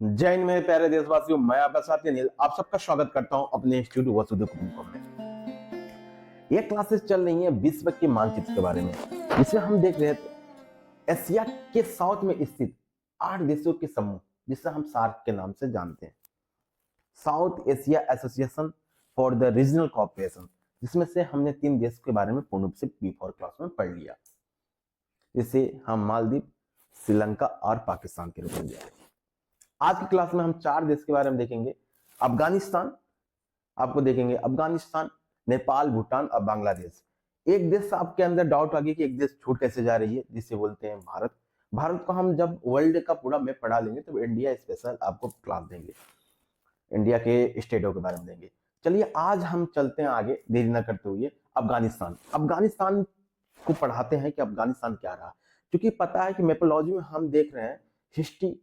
जय हिंद मेरे प्यारे देशवासियों, मैं आपका साथी अनिल आप सबका स्वागत करता हूं अपने इंस्टीट्यूट वसुधैव कुटुंबकम में। ये क्लासेस चल रही हैं विश्व के मानचित्र के बारे में, जिसमें हम देख रहे थे एशिया के साउथ में स्थित 8 देशों के समूह, जिसे हम सार्क के नाम से जानते हैं, south Asia association for the regional cooperation, जिसमें से हमने 3 देश के बारे में पूर्ण रूप से P4 क्लास में पढ़ लिया, जिसे हम मालदीव, श्रीलंका और पाकिस्तान के रूप में जाएंगे। आज की क्लास में हम 4 देश के बारे में देखेंगे। अफगानिस्तान, आपको देखेंगे अफगानिस्तान, नेपाल, भूटान और बांग्लादेश। एक देश आपके अंदर डाउट आ गया कि एक देश छूट कैसे जा रही है, जिसे बोलते हैं भारत। भारत को हम जब वर्ल्ड का पूरा मैप पढ़ा लेंगे तो इंडिया स्पेशल आपको क्लास देंगे, इंडिया के स्टेटों के बारे में देंगे। चलिए आज हम चलते हैं आगे, देरी न करते हुए। अफगानिस्तान, अफगानिस्तान को पढ़ाते हैं कि अफगानिस्तान क्या रहा, क्योंकि पता है कि मैपोलॉजी में हम देख रहे हैं हिस्ट्री,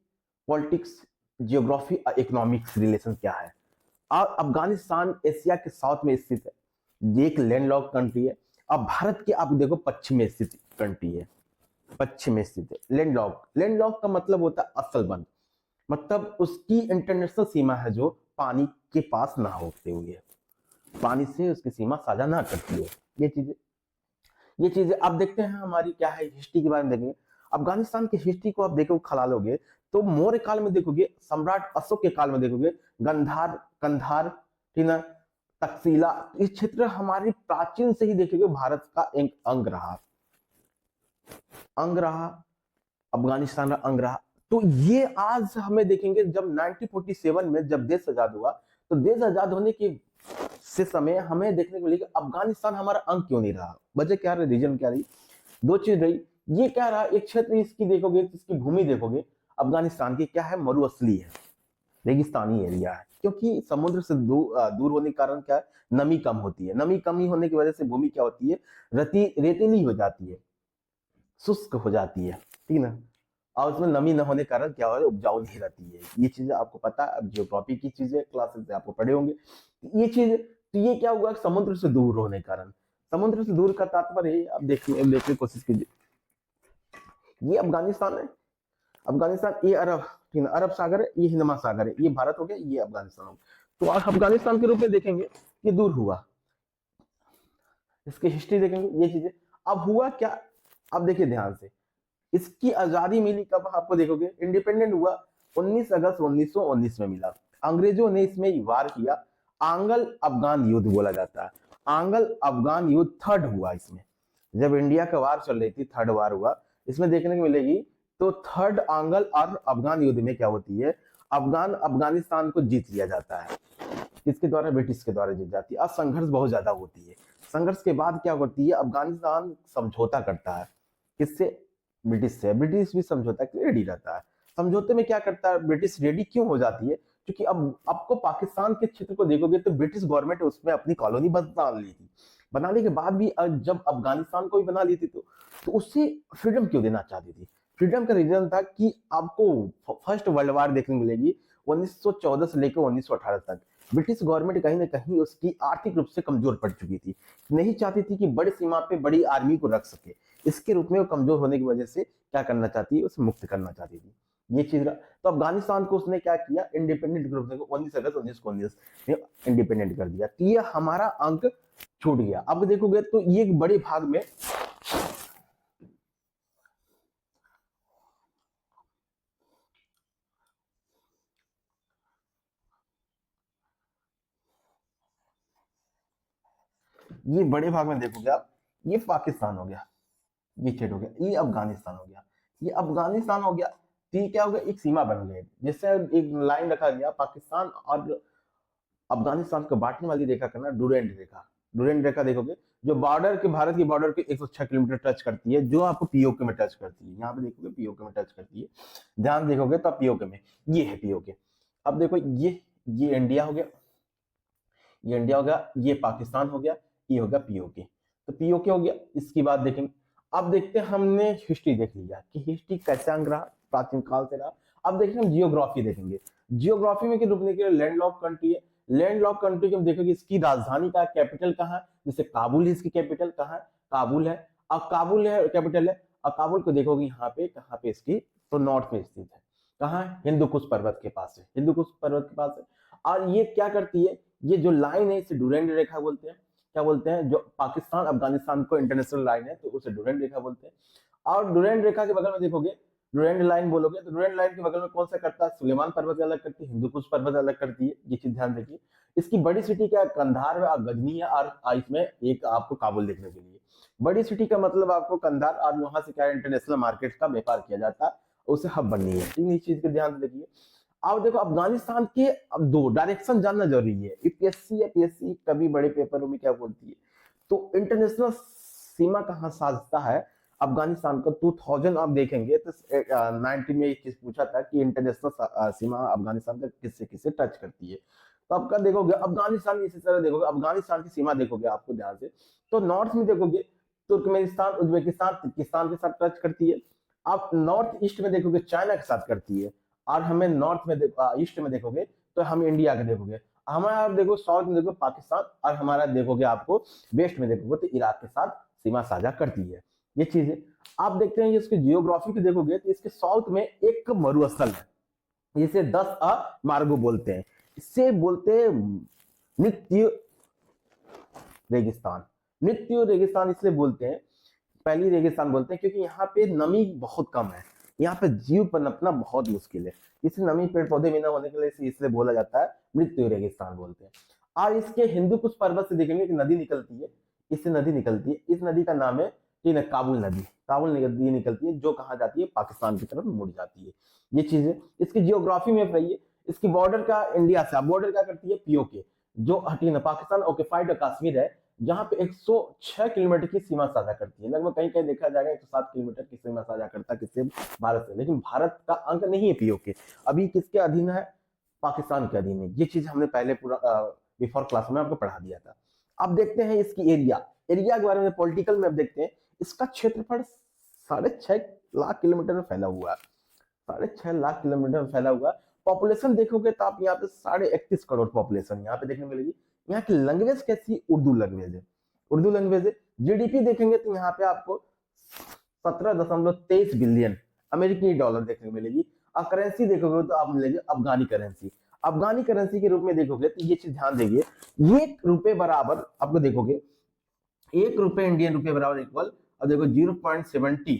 पॉलिटिक्स, जियोग्राफी और इकोनॉमिक्स रिलेशन क्या है। और अफगानिस्तान एशिया के साउथ में स्थित है, ये एक लैंडलॉक कंट्री है। अब भारत के आप देखो पश्चिम में स्थित कंट्री है, पश्चिम में स्थित है। लैंडलॉक, लैंडलॉक का मतलब होता है असल बंद, मतलब उसकी इंटरनेशनल सीमा है जो पानी के पास ना होते हुए, पानी से उसकी सीमा साझा ना करती है। ये चीजें आप देखते हैं हमारी क्या है, हिस्ट्री के बारे में देखेंगे। अफगानिस्तान की हिस्ट्री को आप देखोगे, खलालोगे तो मौर्य काल में देखोगे, सम्राट अशोक के काल में देखोगे, गंधार, कंधार, ठीक ना, तक्षशिला, इस क्षेत्र हमारी प्राचीन से ही देखोगे भारत का एक अंग रहा, अफगानिस्तान का अंग रहा। तो ये आज हमें देखेंगे जब 1947 में जब देश आजाद हुआ, तो देश आजाद होने के से समय हमें देखने को मिलेगा अफगानिस्तान हमारा अंग क्यों नहीं रहा। वजह क्या रही, रीजन क्या रही, दो चीज रही। ये क्या रहा, एक क्षेत्र इसकी देखोगे, इसकी भूमि देखोगे अफगानिस्तान की क्या है, मरुस्थली है, रेगिस्तानी एरिया है, क्योंकि समुद्र से दूर होने के कारण क्या है, नमी कम होती है। नमी कमी होने की वजह से भूमि क्या होती है, रेतीली हो जाती है, शुष्क हो जाती है, ठीक ना। और उसमें नमी न होने के कारण क्या हो, उपजाऊ नहीं रहती है। ये चीजें आपको पता है, अब जियोग्राफी की चीजें क्लासेस से आपको पढ़े होंगे ये चीज। तो ये क्या हुआ, समुद्र से दूर होने के कारण, समुद्र से दूर का तात्पर्य आप देखने की कोशिश कीजिए। ये अफगानिस्तान है, अफगानिस्तान ये अरब, ठीक है, अरब सागर है, ये हिंद महासागर है, ये भारत हो गया, ये अफगानिस्तान हो गया। तो आप अफगानिस्तान के रूप में देखेंगे ये दूर हुआ, इसकी हिस्ट्री देखेंगे, ये चीजें। अब हुआ क्या, अब देखिए ध्यान से, इसकी आजादी मिली कब, आपको देखोगे इंडिपेंडेंट हुआ 19 अगस्त 1919 में मिला। अंग्रेजों ने इसमें वार किया, आंग्ल अफगान युद्ध बोला जाता है। आंग्ल अफगान युद्ध थर्ड हुआ इसमें, जब इंडिया का वार चल रही थी, थर्ड वार हुआ इसमें देखने को मिलेगी। तो थर्ड आंग्ल और अफगान युद्ध में क्या होती है, अफगानिस्तान को जीत लिया जाता है, किसके द्वारा, ब्रिटिश के द्वारा जीत जाती है। और संघर्ष बहुत ज्यादा होती है। संघर्ष के बाद क्या होती है, अफगानिस्तान समझौता करता है, किससे, ब्रिटिश से। ब्रिटिश भी समझौता के लिए रेडी रहता है। समझौते में क्या करता है ब्रिटिश, रेडी क्यों हो जाती है, क्योंकि अब आपको पाकिस्तान के क्षेत्र को देखोगे तो ब्रिटिश गवर्नमेंट उसमें अपनी कॉलोनी बना ली थी। बनाने के बाद भी जब अफगानिस्तान को भी बना ली थी तो उससे फ्रीडम क्यों देना चाहती थी। फ्रीडम का रीजन था कि आपको फर्स्ट वर्ल्ड वार देखने मिलेगी 1914 से लेकर 1918 तक। ब्रिटिश गवर्नमेंट कहीं ना कहीं उसकी आर्थिक रूप से कमजोर पड़ चुकी थी, नहीं चाहती थी कि बड़ी सीमा पे बड़ी आर्मी को रख सके। इसके रूप में वो कमजोर होने की वजह से क्या करना चाहती है, उसे मुक्त करना चाहती थी। ये चीज तो अफगानिस्तान को उसने क्या किया, इंडिपेंडेंट ग्रुप को 19 अगस्त 1919 में इंडिपेंडेंट कर दिया। तो ये हमारा अंक छूट गया। अब देखोगे तो ये एक बड़े भाग में ये बड़े भाग में देखोगे आप, ये पाकिस्तान हो गया, ये स्टेट हो गया, ये अफगानिस्तान हो गया, ये अफगानिस्तान हो गया। तो ये क्या हो गया, एक सीमा बन गई, जिससे एक लाइन रखा गया, पाकिस्तान और अफगानिस्तान को बांटने वाली रेखा का ना डूरेंट रेखा। डूरेंट रेखा देखोगे जो बॉर्डर के, भारत की बॉर्डर के 106 किलोमीटर टच करती है, जो आपको पीओके में टच करती है। यहाँ पे देखोगे पीओके में टच करती है, ध्यान देखोगे तो पीओके में, ये है पीओके। अब देखो ये इंडिया हो गया, ये इंडिया हो गया, ये पाकिस्तान हो गया, ये हो गया पीओके। तो पीओके हो गया, इसकी बात देखेंगे। अब देखते हैं, हमने हिस्ट्री देख लिया कि हिस्ट्री कैसे अंग रहा, प्राचीन काल से रहा। अब देखेंगे हम जियोग्राफी देखेंगे। जियोग्राफी में क्या रूपने के लिए लैंडलॉक कंट्री है। लैंडलॉक कंट्री को देखेंगे, इसकी राजधानी का कैपिटल कहाँ है, जैसे काबुल है, इसकी कैपिटल कहाँ है, काबुल है। अब काबुल है कैपिटल है, और काबुल को देखोगे यहाँ पे, कहाँ पे इसकी, तो नॉर्थ में स्थित है। कहाँ है? हिंदू कुश पर्वत के पास है, हिंदू कुश पर्वत के पास है। और ये क्या करती है, ये जो लाइन है इसे डुरेंड रेखा बोलते हैं। क्या बोलते हैं? जो पाकिस्तान अफगानिस्तान को इंटरनेशनल लाइन है तो उसे डुरेंड रेखा बोलते हैं। और डुरेंड रेखा के बगल में देखोगे, डुरेंड लाइन बोलोगे तो डुरेंड लाइन के बगल में कौन सा करता है? सुलेमान पर्वत अलग करती है, हिंदू कुश पर्वत अलग करती है। ये चीज ध्यान रखिए। इसकी बड़ी सिटी क्या है? कंधार और गजनी है। और इसमें एक आपको काबुल देखने के लिए। बड़ी सिटी का मतलब आपको कंधार, और वहां से क्या है? इंटरनेशनल मार्केट का व्यापार किया जाता है, उसे हब बननी है। ठीक है, इस चीज को ध्यान से देखिए। अब देखो अफगानिस्तान के अब दो डायरेक्शन जानना जरूरी है। यूपीएससी या पीएससी कभी बड़े पेपरों में क्या बोलती है, तो इंटरनेशनल सीमा कहाँ साधता है अफगानिस्तान का? 2000 आप देखेंगे तो 90 में एक चीज पूछा था कि इंटरनेशनल सीमा अफगानिस्तान का किससे किससे टच करती है। तो आपका देखोगे अफगानिस्तान इसी तरह देखोगे, अफगानिस्तान की सीमा देखोगे आपको ध्यान से, तो नॉर्थ में देखोगे तुर्कमेनिस्तान, उज्बेकिस्तान, किर्गिस्तान के साथ टच करती है। आप नॉर्थ ईस्ट में देखोगे चाइना के साथ करती है। और हमें नॉर्थ में ईस्ट में देखोगे तो हम इंडिया के देखोगे। हमारा देखो साउथ में देखो पाकिस्तान, और हमारा देखोगे आपको वेस्ट में देखोगे तो इराक के साथ सीमा साझा करती है। ये चीज है। आप देखते हैं इसके जियोग्राफी को देखोगे तो इसके साउथ में एक मरुस्थल है, जिसे 10 मार्गो बोलते हैं। इससे बोलते हैं नित्य रेगिस्तान। नित्य रेगिस्तान इसलिए बोलते हैं, पहली रेगिस्तान बोलते हैं क्योंकि यहाँ पे नमी बहुत कम है, यहाँ पे जीव पनपना बहुत मुश्किल है। इसे नमी पेड़ पौधे भी न होने के लिए इसलिए बोला जाता है मृत्यु रेगिस्तान बोलते हैं। और इसके हिंदू कुश पर्वत से देखेंगे कि नदी निकलती है, इससे नदी निकलती है। इस नदी का नाम है काबुल नदी। काबुल नदी निकलती है जो कहाँ जाती है? पाकिस्तान की तरफ मुड़ जाती है। ये चीज है। इसकी जियोग्राफी में रहिए, इसकी बॉर्डर का इंडिया से बॉर्डर क्या करती है? पीओके, जो हटी ना पाकिस्तान ऑक्यूपाइड कश्मीर है, जहां पे 106 किलोमीटर की सीमा साझा करती है। लगभग कहीं कहीं देखा जाएगा 107 किलोमीटर की सीमा साझा करता है किससे? भारत से। लेकिन भारत का अंक नहीं है पीओके, अभी किसके अधीन है? पाकिस्तान के अधीन है। ये चीज हमने पहले पूरा बिफोर क्लास में आपको पढ़ा दिया था। अब देखते हैं इसकी एरिया, एरिया के बारे में पॉलिटिकल में अब देखते हैं। इसका क्षेत्रफल 6.5 लाख किलोमीटर में फैला हुआ है, 6.5 लाख किलोमीटर में फैला हुआ है। पॉपुलेशन देखोगे तो आप यहाँ पे 31.5 करोड़ पॉपुलेशन यहाँ पे देखने मिलेगी। यहाँ की लैंग्वेज कैसी? उर्दू लैंग्वेज है, उर्दू लैंग्वेज है। जीडीपी देखेंगे तो यहाँ पे आपको 17.23 बिलियन अमेरिकी डॉलर देखने को मिलेगी। और करेंसी देखोगे तो आप मिलेगी अफगानी करेंसी। अफगानी करेंसी के रूप में देखोगे तो ये चीज ध्यान देंगे, 1 रुपए बराबर आपको देखोगे, 1 रुपए इंडियन रुपए बराबर इक्वल, और देखो 0.70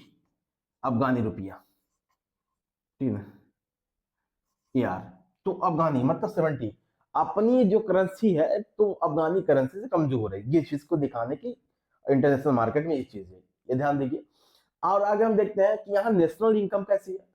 अफगानी रुपया। ठीक है यार, तो अफगानी मतलब 70 अपनी जो करेंसी है तो अफगानी करेंसी से कमजोर है। ये चीज को दिखाने की इंटरनेशनल मार्केट में ये चीज है, ये ध्यान दीजिए। और आगे हम देखते हैं कि यहाँ नेशनल इनकम कैसी है।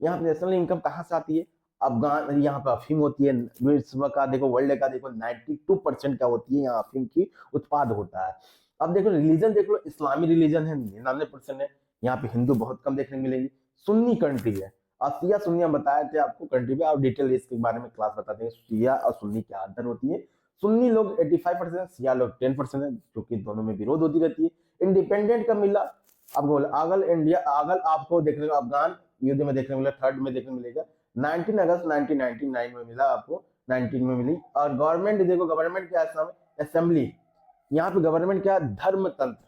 यहाँ पे नेशनल इनकम कहाँ से आती है? अफगान, यहाँ पे अफीम होती है। विश्व का देखो, वर्ल्ड का देखो 92% क्या होती है? यहाँ अफीम की उत्पाद होता है। अब देखो रिलीजन देख लो, इस्लामी रिलीजन है 99% है। यहाँ पे हिंदू बहुत कम देखने को मिलेगी। सुन्नी कंट्री है, और शिया सुन्नी हम बताए थे आपको कंट्री में, और डिटेल इसके बारे में क्लास बताते हैं शिया और सुन्नी क्या अंतर होती है। सुन्नी लोग 85%, शिया लोग 10% है, जो कि दोनों में विरोध होती रहती है। इंडिपेंडेंट कब मिला? अब बोला अगल इंडिया, अगल आपको देखने को अफगान युद्ध में देखने को मिला, थर्ड में देखने को मिलेगा 19 अगस्त 1999 में मिला आपको, 19 में मिली। और गवर्नमेंट देखो, गवर्नमेंट क्या है? असेंबली। यहाँ पे गवर्नमेंट क्या? धर्म तंत्र।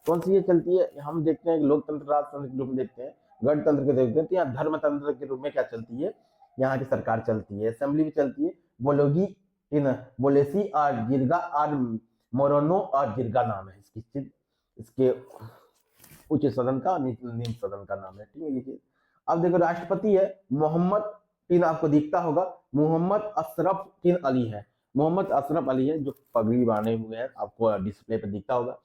कौन सी ये चलती है? हम देखते हैं लोकतंत्र राजतंत्र के रूप में देखते हैं, गणतंत्र के देखते हैं, तो यहाँ धर्म तंत्र के रूप में क्या चलती है? यहाँ की सरकार चलती है, असेंबली भी चलती है। बोलोगी इन बोलेसी और जिरगा और मोरनो और जिरगा नाम है इसकी, इसके उच्च सदन का, निम्न सदन का नाम है। ठीक है ये चीज। अब देखो राष्ट्रपति है मोहम्मद टिन, आपको दिखता होगा मोहम्मद अशरफ टिन अली है, मोहम्मद अशरफ अली है, जो पगड़ी बांधे हुए हैं, आपको डिस्प्ले पे दिखता होगा।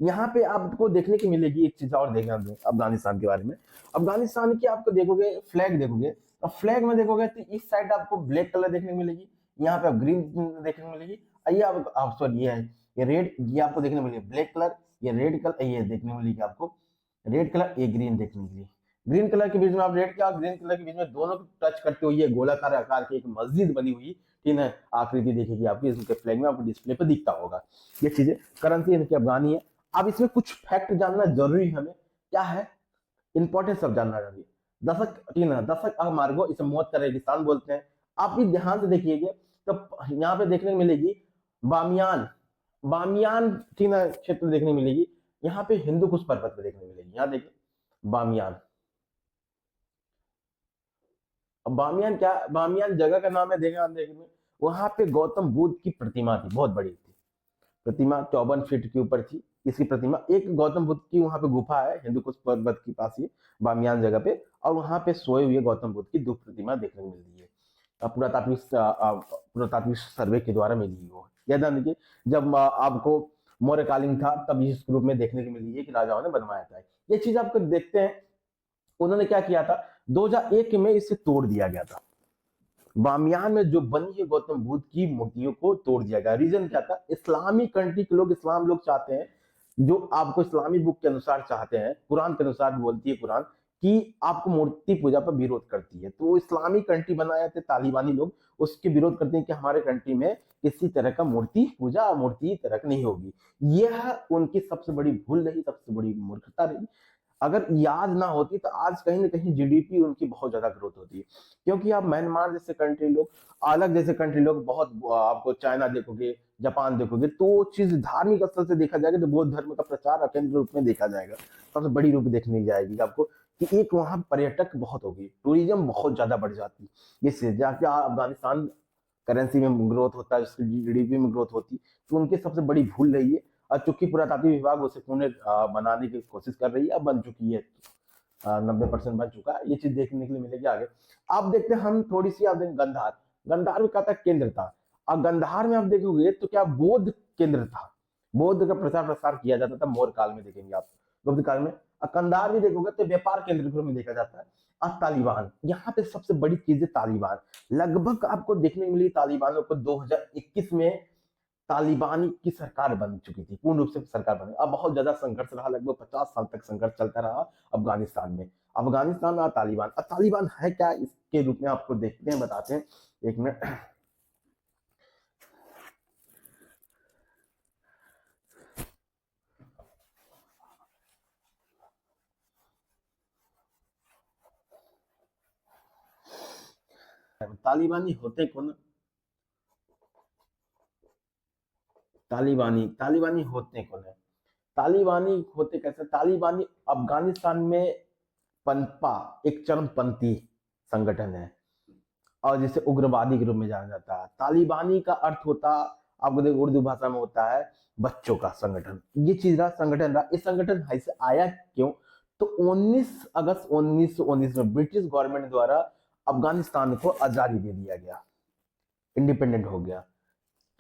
यहाँ पे आपको देखने की मिलेगी एक चीज और देखना अफगानिस्तान के बारे में। अफगानिस्तान की आपको देखोगे फ्लैग देखोगे, तो फ्लैग में देखोगे तो इस साइड आपको ब्लैक कलर देखने को मिलेगी, यहाँ पे ग्रीन देखने को मिलेगी। ये आप सॉरी ये रेड, ये आपको देखने को मिलेगी ब्लैक कलर, ये रेड कलर, ये देखने को मिलेगी आपको रेड कलर, ये ग्रीन देखने के लिए। ग्रीन कलर के बीच में आप रेड क्या ग्रीन कलर के बीच में दोनों को टच करते हुए ये गोलाकार आकार की एक मस्जिद बनी हुई, ठीक है, आकृति देखेगी आपकी इसके फ्लैग में, आपको डिस्प्ले पे दिखता होगा। ये चीजें करेंसी इनकी अफगानी है। अब इसमें कुछ फैक्ट जानना जरूरी है हमें, क्या है इंपॉर्टेंस सब जानना जरूरी। दशक, ठीक है, दशक मार्गो, इसे मौत का रेगिस्तान बोलते हैं। आप भी ध्यान से देखिएगा तो यहाँ पे देखने को मिलेगी बामियान, बामियान ठीक है क्षेत्र देखने मिलेगी। यहाँ पे हिंदू कुश पर्वत पे देखने मिलेगी, यहाँ देखिए बामियान, अब बामियान क्या, बामियान जगह का नाम है, देखा देखने, वहां पे गौतम बुद्ध की प्रतिमा थी, बहुत बड़ी थी प्रतिमा, 54 फीट के ऊपर थी इसकी प्रतिमा। एक गौतम बुद्ध की वहां पे गुफा है हिंदुकुश पर्वत के पास ही, बामियान जगह पे, और वहां पे सोए हुए गौतम बुद्ध की दो प्रतिमा देखने को मिल रही है। पुरातात्विक सर्वे के द्वारा मिली है वो। याद है, जब आपको मौर्यकालीन था तब इस रूप में देखने को मिली है कि राजाओं ने बनवाया था। ये चीज आपको देखते हैं, उन्होंने क्या किया था, 2001 में इसे तोड़ दिया गया था। बामियान में जो बनी है गौतम बुद्ध की मूर्तियों को तोड़ दिया गया। रीजन क्या था, इस्लामी कंट्री के लोग, इस्लाम लोग चाहते हैं, जो आपको इस्लामी बुक के अनुसार चाहते हैं, कुरान के अनुसार बोलती है कुरान कि आपको मूर्ति पूजा पर विरोध करती है। तो इस्लामी कंट्री बनाए थे तालिबानी लोग, उसके विरोध करते हैं कि हमारे कंट्री में किसी तरह का मूर्ति पूजा, मूर्ति तरह नहीं होगी। यह उनकी सबसे बड़ी भूल रही, सबसे बड़ी मूर्खता रही। अगर याद ना होती तो आज कहीं ना कहीं जीडीपी उनकी बहुत ज्यादा ग्रोथ होती है। क्योंकि आप म्यांमार जैसे कंट्री लोग, अलग जैसे कंट्री लोग, बहुत आपको चाइना देखोगे, जापान देखोगे, तो वो चीज धार्मिक स्तर से देखा जाएगा तो बौद्ध धर्म का प्रचार केंद्र रूप में देखा जाएगा, सबसे बड़ी रूप देखने जाएगी आपको कि एक वहां पर्यटक बहुत होगी, टूरिज्म बहुत ज्यादा बढ़ जाती है। इससे जाके अफगानिस्तान करेंसी में ग्रोथ होता है, उसकी जीडीपी में ग्रोथ होती, तो उनकी सबसे बड़ी भूल रही है। और चूंकि पुरातात्विक विभाग उसे पुणे बनाने की कोशिश कर रही है, अब बन चुकी है, 90% बन चुका है। ये चीज देखने के लिए मिलेगी आगे। आप देखते हैं, हम थोड़ी सी आप देखें, गंधार, गंधार में क्या था, केंद्र था। और गंधार में आप देखोगे तो क्या बौद्ध केंद्र था, बौद्ध का प्रचार प्रसार किया जाता था मौर्य काल में, देखेंगे आप गुप्त काल में। और कंधार भी देखोगे तो व्यापार केंद्र के रूप में देखा जाता है। और तालिबान, यहाँ पे सबसे बड़ी चीज है तालिबान। लगभग आपको देखने को मिली तालिबानों को 2021 में तालिबानी की सरकार बन चुकी थी, पूर्ण रूप से सरकार बनी। अब बहुत ज्यादा संघर्ष रहा, लगभग 50 साल तक संघर्ष चलता रहा अफगानिस्तान में, अफगानिस्तान और तालिबान। अब तालिबान है क्या, इसके रूप में आपको देखते हैं, बताते हैं, एक मिनट। तालिबानी होते कौन, तालिबानी तालिबानी होते कौन है, तालिबानी होते कैसे, तालिबानी अफगानिस्तान में पनपा एक चरमपंथी संगठन है, और जिसे उग्रवादी के रूप में जाना जाता है। तालिबानी का अर्थ होता, आपको देखो उर्दू भाषा में होता है बच्चों का संगठन। ये चीज रहा, संगठन रहा। इस संगठन ऐसे आया क्यों, तो 19 अगस्त 1919 में ब्रिटिश गवर्नमेंट द्वारा अफगानिस्तान को आजादी दे दिया गया, इंडिपेंडेंट हो गया।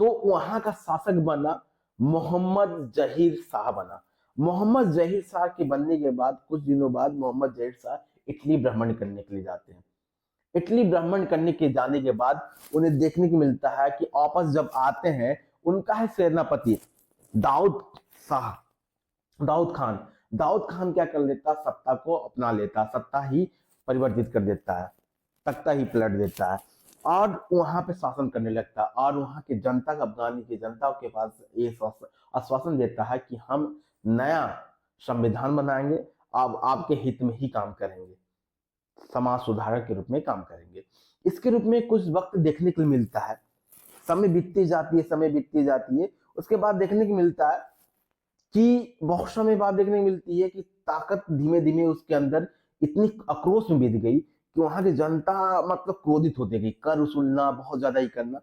तो वहां का शासक बना मोहम्मद जहीर शाह बना। मोहम्मद जहीर शाह के बनने के बाद कुछ दिनों बाद मोहम्मद जहीर शाह इटली भ्रमण करने के लिए जाते हैं। इटली भ्रमण करने के जाने के बाद उन्हें देखने को मिलता है कि वापस जब आते हैं, उनका है सेनापति दाऊद शाह, दाऊद खान। दाऊद खान क्या कर लेता, सत्ता को अपना लेता, सत्ता ही परिवर्तित कर देता है, तख्ता ही पलट देता है, और वहां पे शासन करने लगता है। और वहां की जनता, अफगानी की जनता के पास ये आश्वासन देता है कि हम नया संविधान बनाएंगे, अब आपके हित में ही काम करेंगे, समाज सुधारक के रूप में काम करेंगे। इसके रूप में कुछ वक्त देखने को मिलता है, समय बीतती जाती है, समय बीतती जाती है। उसके बाद देखने को मिलता है कि बहुत समय बाद देखने को मिलती है कि ताकत धीमे धीमे उसके अंदर इतनी आक्रोश में बीत गई कि वहां की जनता मतलब क्रोधित होती गई, कर वसूलना, बहुत ज्यादा ही करना।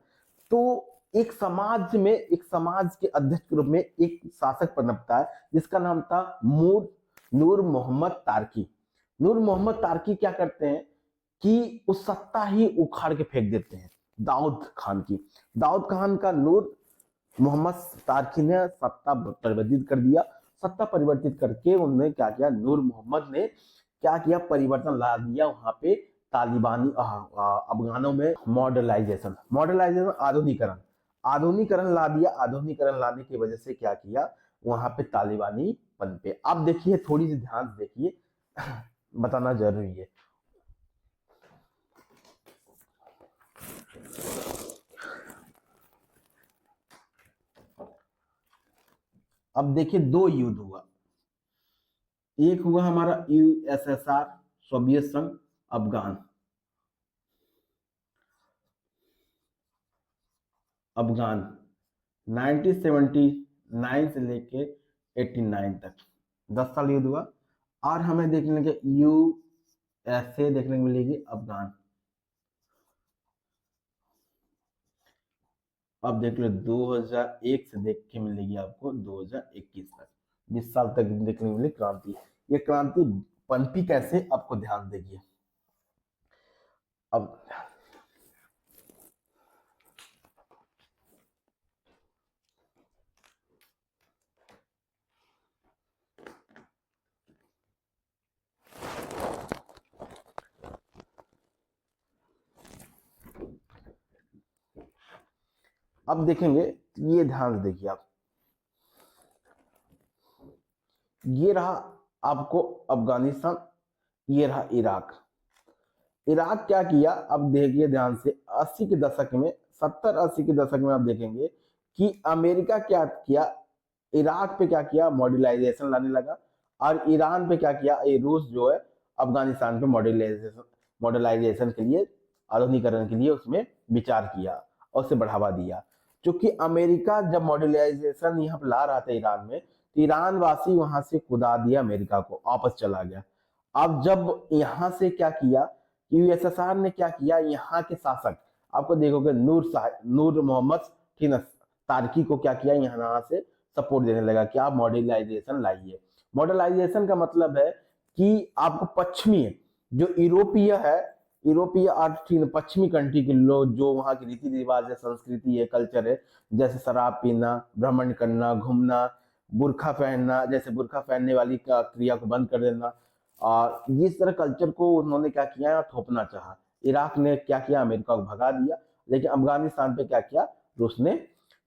तो एक समाज में, एक समाज के अध्यक्ष के रूप में एक शासक पनपता है, जिसका नाम था नूर मोहम्मद तारकी। नूर मोहम्मद तारकी क्या करते हैं कि उस सत्ता ही उखाड़ के फेंक देते हैं दाऊद खान की। दाऊद खान का नूर मोहम्मद तारकी ने सत्ता परिवर्तित कर दिया। सत्ता परिवर्तित करके उन्होंने क्या किया, नूर मोहम्मद ने क्या किया, परिवर्तन ला दिया वहां पे तालिबानी अफगानों में, मॉडर्नाइजेशन, मॉडर्नाइजेशन आधुनिकरण, आधुनिकरण ला दिया। आधुनिकरण लाने की वजह से क्या किया, वहां पे तालिबानी पनपे। अब देखिए, थोड़ी सी ध्यान से देखिए, बताना जरूरी है। अब देखिए, दो युद्ध हुआ, एक हुआ हमारा यूएसएसआर, सोवियत संघ, अफगान, अफगान 1979 से लेके 89 तक 10 साल युद्ध हुआ। और हमें देखने के यूएसए देखने को मिलेगी, अफगान अब देख लो 2001 से देख के मिलेगी आपको 2021 तक, 20 साल तक देखने को मिली क्रांति। ये क्रांति पनपी कैसे, आपको ध्यान देखिए। अब अब देखेंगे, ये ध्यान से देखिए आप, ये रहा आपको अफगानिस्तान, ये रहा इराक। इराक क्या किया, अब देखिए ध्यान से, 80 के दशक में, 70-80 के दशक में आप देखेंगे कि अमेरिका क्या किया, इराक पे क्या किया, मॉड्यूलाइजेशन लाने लगा। और ईरान पे क्या किया, ये रूस जो है अफगानिस्तान पे मॉडर्नाइजेशन के लिए, आधुनिकरण के लिए उसमें विचार किया और उसे बढ़ावा दिया। क्योंकि अमेरिका जब मॉडर्नाइजेशन यहाँ पे ला रहा था ईरान में, तो ईरान वासी वहां से कुदा दिया, अमेरिका को वापस चला गया। अब जब यहाँ से क्या किया, यूएसएसआर ने क्या किया, यहाँ के शासक आपको देखोगे नूर मोहम्मद, ठीक ना, तार्की को क्या किया, यहाँ से सपोर्ट देने लगा कि आप मॉडर्नाइजेशन लाइए। मॉडर्नाइजेशन का मतलब है कि आपको पश्चिमी जो यूरोपीय है, यूरोपीय और पश्चिमी कंट्री के लोग, जो वहाँ की रीति रिवाज है, संस्कृति है, कल्चर है, जैसे शराब पीना, भ्रमण करना, घूमना, बुरखा पहनना, जैसे बुरखा पहनने वाली क्रिया को बंद कर देना, और इस तरह कल्चर को उन्होंने क्या किया, थोपना चाहा। इराक ने क्या किया, अमेरिका को भगा दिया। लेकिन अफगानिस्तान पे क्या किया, रूस ने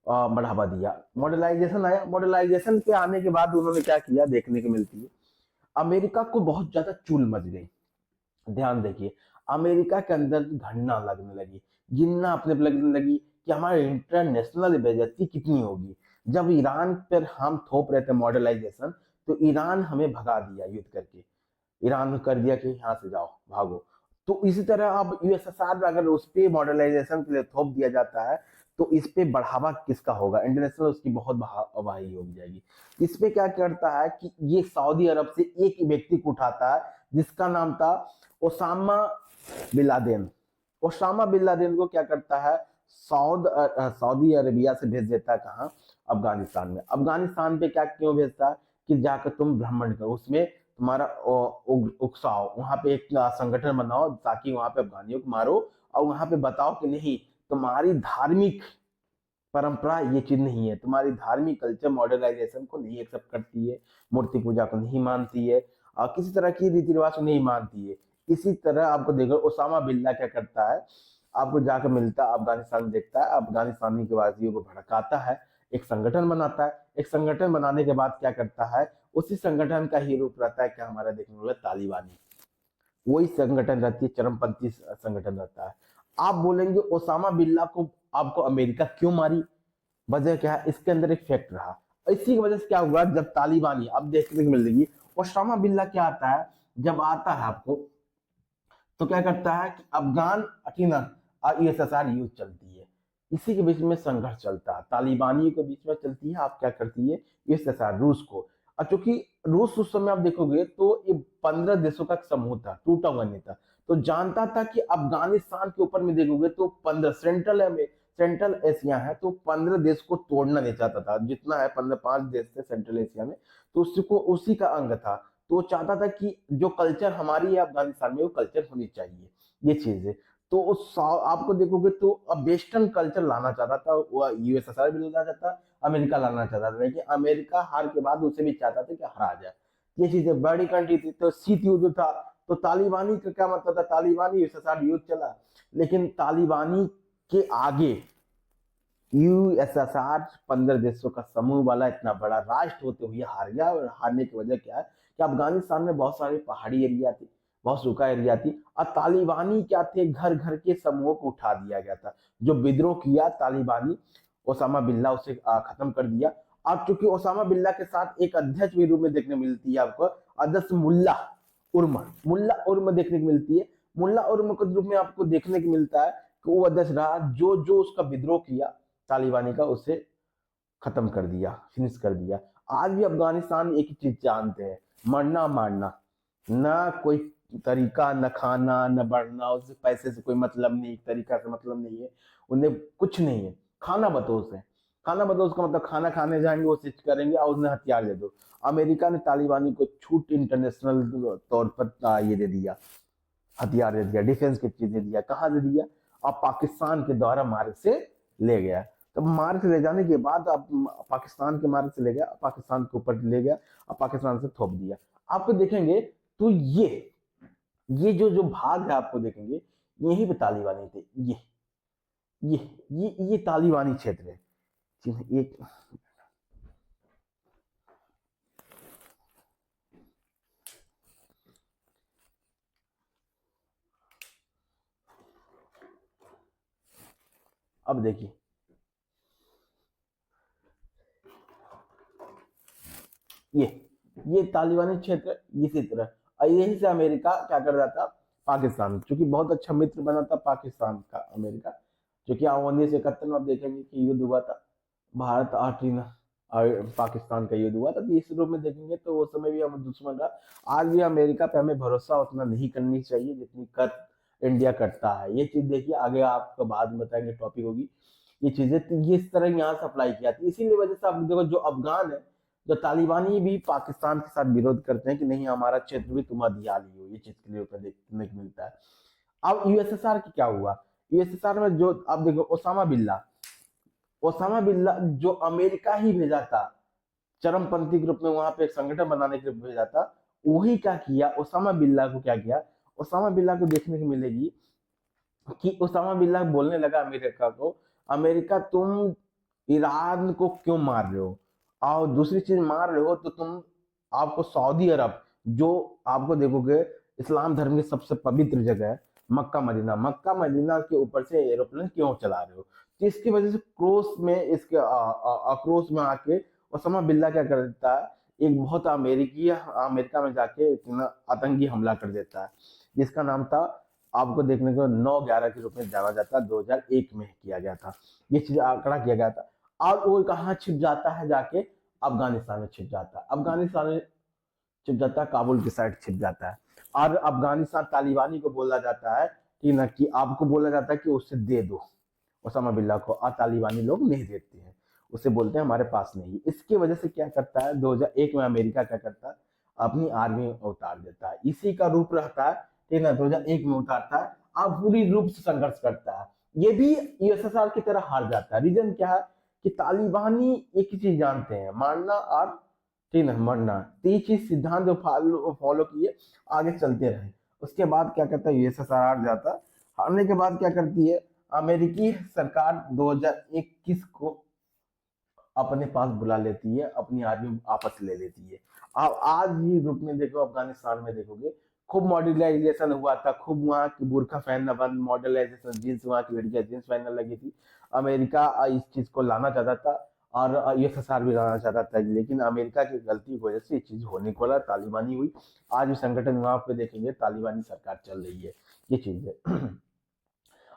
बढ़ावा दिया। मॉडर्नाइजेशन आया, मॉडर्नाइजेशन के आने के बाद उन्होंने क्या किया, देखने को मिलती है, अमेरिका को बहुत ज्यादा चूल मच गई। ध्यान देखिए, अमेरिका के अंदर घटना लगने लगी, गिनना अपने पे लगने लगी कि हमारे इंटरनेशनल बेइज्जती कितनी होगी। जब ईरान पर हम थोप रहे थे मॉडर्नाइजेशन, तो ईरान हमें भगा दिया युद्ध करके, ईरान ने कर दिया कि यहाँ से जाओ, भागो। तो इसी तरह अब यूएसएसआर में अगर उस पर मॉडर्नाइजेशन के लिए थोप दिया जाता है, तो इस पे बढ़ावा किसका होगा, इंटरनेशनल उसकी बहुत वाही हो जाएगी। इस पे क्या करता है कि ये सऊदी अरब से एक व्यक्ति को उठाता है, जिसका नाम था Osama bin Laden. Osama bin Laden को क्या करता है, सऊदी अरेबिया से भेज देता है, कहाँ, अफगानिस्तान में। अफगानिस्तान पे क्या क्यों भेजता है, कि जाकर तुम भ्रमण करो, उसमें तुम्हारा उकसाओ, वहां पे एक संगठन बनाओ, ताकि वहां पे अफगानियों को मारो, और वहां पे बताओ कि नहीं, तुम्हारी धार्मिक परंपरा ये चीज नहीं है, तुम्हारी धार्मिक कल्चर मॉडर्नाइजेशन को नहीं एक्सेप्ट करती है, मूर्ति पूजा को नहीं मानती है, और किसी तरह की रीति रिवाज को नहीं मानती है। इसी तरह आपको देखो ओसामा बिल्ला क्या करता है, आपको जाकर मिलता है अफगानिस्तान, देखता है अफगानिस्तानी के वासियों को भड़काता है, एक संगठन बनाता है। एक संगठन बनाने के बाद क्या करता है, उसी संगठन का ही रूप रहता है क्या, हमारा देखने वाला तालिबानी, वही संगठन रहती है, चरमपंथी संगठन रहता है। आप बोलेंगे ओसामा बिल्ला को आपको अमेरिका क्यों मारी, वजह क्या है, इसके अंदर एक फैक्ट रहा। इसी की वजह से क्या हुआ, जब तालिबानी अब देखने को मिलेगी, ओसामा बिल्ला क्या आता है, जब आता है आपको, तो क्या करता है कि अफगान अटीना और यूएसएसआर युद्ध चलती है, इसी के बीच में संघर्ष चलता है, तालिबानियों के बीच में चलती है, आप क्या करती है, यूएसएसआर रूस को। और चूंकि रूस उस समय आप देखोगे तो ये 15 देशों का समूह था, टूटा हुआ नहीं था, तो जानता था कि अफगानिस्तान के ऊपर में देखोगे तो 15 सेंट्रल एशिया है, तो 15 देश को तोड़ना नहीं चाहता था, जितना है 15-5 देश थे सेंट्रल एशिया में, तो उसको उसी का अंग था। तो वो चाहता था कि जो कल्चर हमारी है अफगानिस्तान में, वो कल्चर होनी चाहिए, ये चीज है। तो उस आपको देखोगे तो अब वेस्टर्न कल्चर लाना चाहता था, वो यूएसएसआर भी लाना चाहता, अमेरिका लाना चाहता था, लेकिन अमेरिका हार के बाद उसे भी चाहता था कि हरा जाए। ये चीजें बड़ी कंट्री थी, तो शीत युद्ध था, तो तालिबानी का क्या मतलब था, तालिबानी यूएसएसआर युद्ध चला, लेकिन तालिबानी के आगे यूएसएसआर 15 देशों का समूह वाला इतना बड़ा राष्ट्र होते हुए हार गया। और हारने की वजह क्या है, कि अफगानिस्तान में बहुत सारे पहाड़ी एरिया थी, बहुत सूखा एरिया थी, और तालिबानी क्या थे, घर घर के समूहों को उठा दिया गया था। जो विद्रोह किया तालिबानी, ओसामा बिल्ला उसे खत्म कर दिया। अब चूंकि ओसामा बिल्ला के साथ एक अध्यक्ष भी रूप में देखने मिलती है आपको, अध्यक्ष मुल्ला उर्म देखने को मिलती है। मुल्ला उर्म के रूप में आपको देखने को मिलता है कि वो अध्यक्ष रहा, जो जो उसका विद्रोह किया तालिबानी का, उसे खत्म कर दिया, फिनिश कर दिया। आज भी अफगानिस्तान एक ही चीज जानते हैं, मरना मारना, ना कोई तरीका, न खाना न बढ़ना, उससे पैसे से कोई मतलब नहीं, तरीका से मतलब नहीं है, उन्हें कुछ नहीं है, खाना बदोश है। खाना बदोश का मतलब खाना खाने जाएंगे वो चीज करेंगे और उन्हें हथियार दे दो। अमेरिका ने तालिबानी को छूट इंटरनेशनल तौर पर ये दे दिया, हथियार दे दिया, डिफेंस की चीज दे दिया। कहाँ दे दिया? अब पाकिस्तान के द्वारा मार्ग से ले गया। तो मार्ग से ले जाने के बाद अब पाकिस्तान के मार्ग से ले गया, पाकिस्तान के ऊपर ले गया और पाकिस्तान से थोप दिया। आपको देखेंगे तो ये जो भाग है आपको देखेंगे यही पे तालिबानी थे। ये ये तालिबानी क्षेत्र है। एक अब देखिए ये तालिबानी क्षेत्र इसी तरह, और यही से अमेरिका क्या कर रहा था, पाकिस्तान चूंकि बहुत अच्छा मित्र बना था पाकिस्तान का अमेरिका, क्योंकि 1971 में आप देखेंगे कि युद्ध हुआ था, भारत और चीन और पाकिस्तान का युद्ध हुआ था। तो इस रूप में देखेंगे तो उस समय भी हम दुश्मन रहा। आज भी अमेरिका पे हमें भरोसा उतना नहीं करनी चाहिए जितनी कर इंडिया करता है। ये चीज देखिए, आगे आपको बाद में बताएंगे, टॉपिक होगी ये चीजें। तो ये इस तरह यहाँ से अप्लाई किया था, इसीलिए वजह से आप देखो जो अफगान है, जो तालिबानी भी पाकिस्तान के साथ विरोध करते हैं कि नहीं हमारा क्षेत्र भी तुम अधियार लियो, ये चीज के लिए देखने को मिलता है। अब यूएसएसआर की क्या हुआ, यूएसएसआर में जो आप देखो ओसामा बिल्ला जो अमेरिका ही भेजा था चरमपंथी ग्रुप में, वहां पे एक संगठन बनाने के लिए भेजा था, वही क्या किया, ओसामा बिल्ला को क्या किया, ओसामा बिल्ला को देखने को मिलेगी कि ओसामा बिल्ला बोलने लगा अमेरिका को, अमेरिका तुम ईरान को क्यों मार रहे हो, और दूसरी चीज मार रहे हो तो तुम, आपको सऊदी अरब जो आपको देखोगे इस्लाम धर्म की सबसे पवित्र जगह है, मक्का मदीना के ऊपर से एरोप्लेन क्यों चला रहे हो। तो इसकी वजह से क्रोश में, इसके आक्रोश में आके ओसामा बिल्ला क्या कर देता है, एक बहुत अमेरिका में जाके इतना आतंकी हमला कर देता है, जिसका नाम था, आपको देखने को 9/11 के रूप में जाना जाता है, 2001 में किया गया था, ये चीज आंकड़ा किया गया था। और वो कहाँ छिप जाता है, जाके अफगानिस्तान में छिप जाता है, अफगानिस्तान में छिप जाता है, काबुल की साइड छिप जाता है। और अफगानिस्तान तालिबानी को बोला जाता है कि ना, कि आपको बोला जाता है कि उसे दे दो ओसामा बिल्ला को, और तालिबानी लोग नहीं देते हैं, उसे बोलते हैं हमारे पास नहीं। इसकी वजह से क्या करता है, 2001 में अमेरिका क्या करता है, अपनी आर्मी उतार देता है, इसी का रूप रहता है, ठीक है, 2001 में उतारता है, अब पूरी रूप से संघर्ष करता है, ये भी यूएसएसआर की तरह हार जाता है। रीजन क्या है कि तालिबानी एक ही चीज जानते हैं, मारना और, ठीक है, मरना, तो ये चीज सिद्धांत जो फॉलो किए, आगे चलते रहे। उसके बाद क्या करता है, यूएसएसआर हार जाता है। हारने के बाद क्या करती है अमेरिकी सरकार, 2021 को अपने पास बुला लेती है, अपनी आर्मी वापस ले लेती है। अब आज भी रूप में देखो, अफगानिस्तान में देखोगे खूब मॉडर्नाइजेशन हुआ था, खूब वहाँ की बुरखा पहनना बंद, मॉडर्नाइजेशन, जींस, वहाँ की लड़कियां जींस पहनने लगी थी। अमेरिका इस चीज को लाना चाहता था और यूएसएसआर भी लाना चाहता था, लेकिन अमेरिका की गलती की वजह से ये चीज होने को लगा, तालिबानी हुई। आज भी संगठन वहां पे देखेंगे तालिबानी सरकार चल रही है, ये चीज है।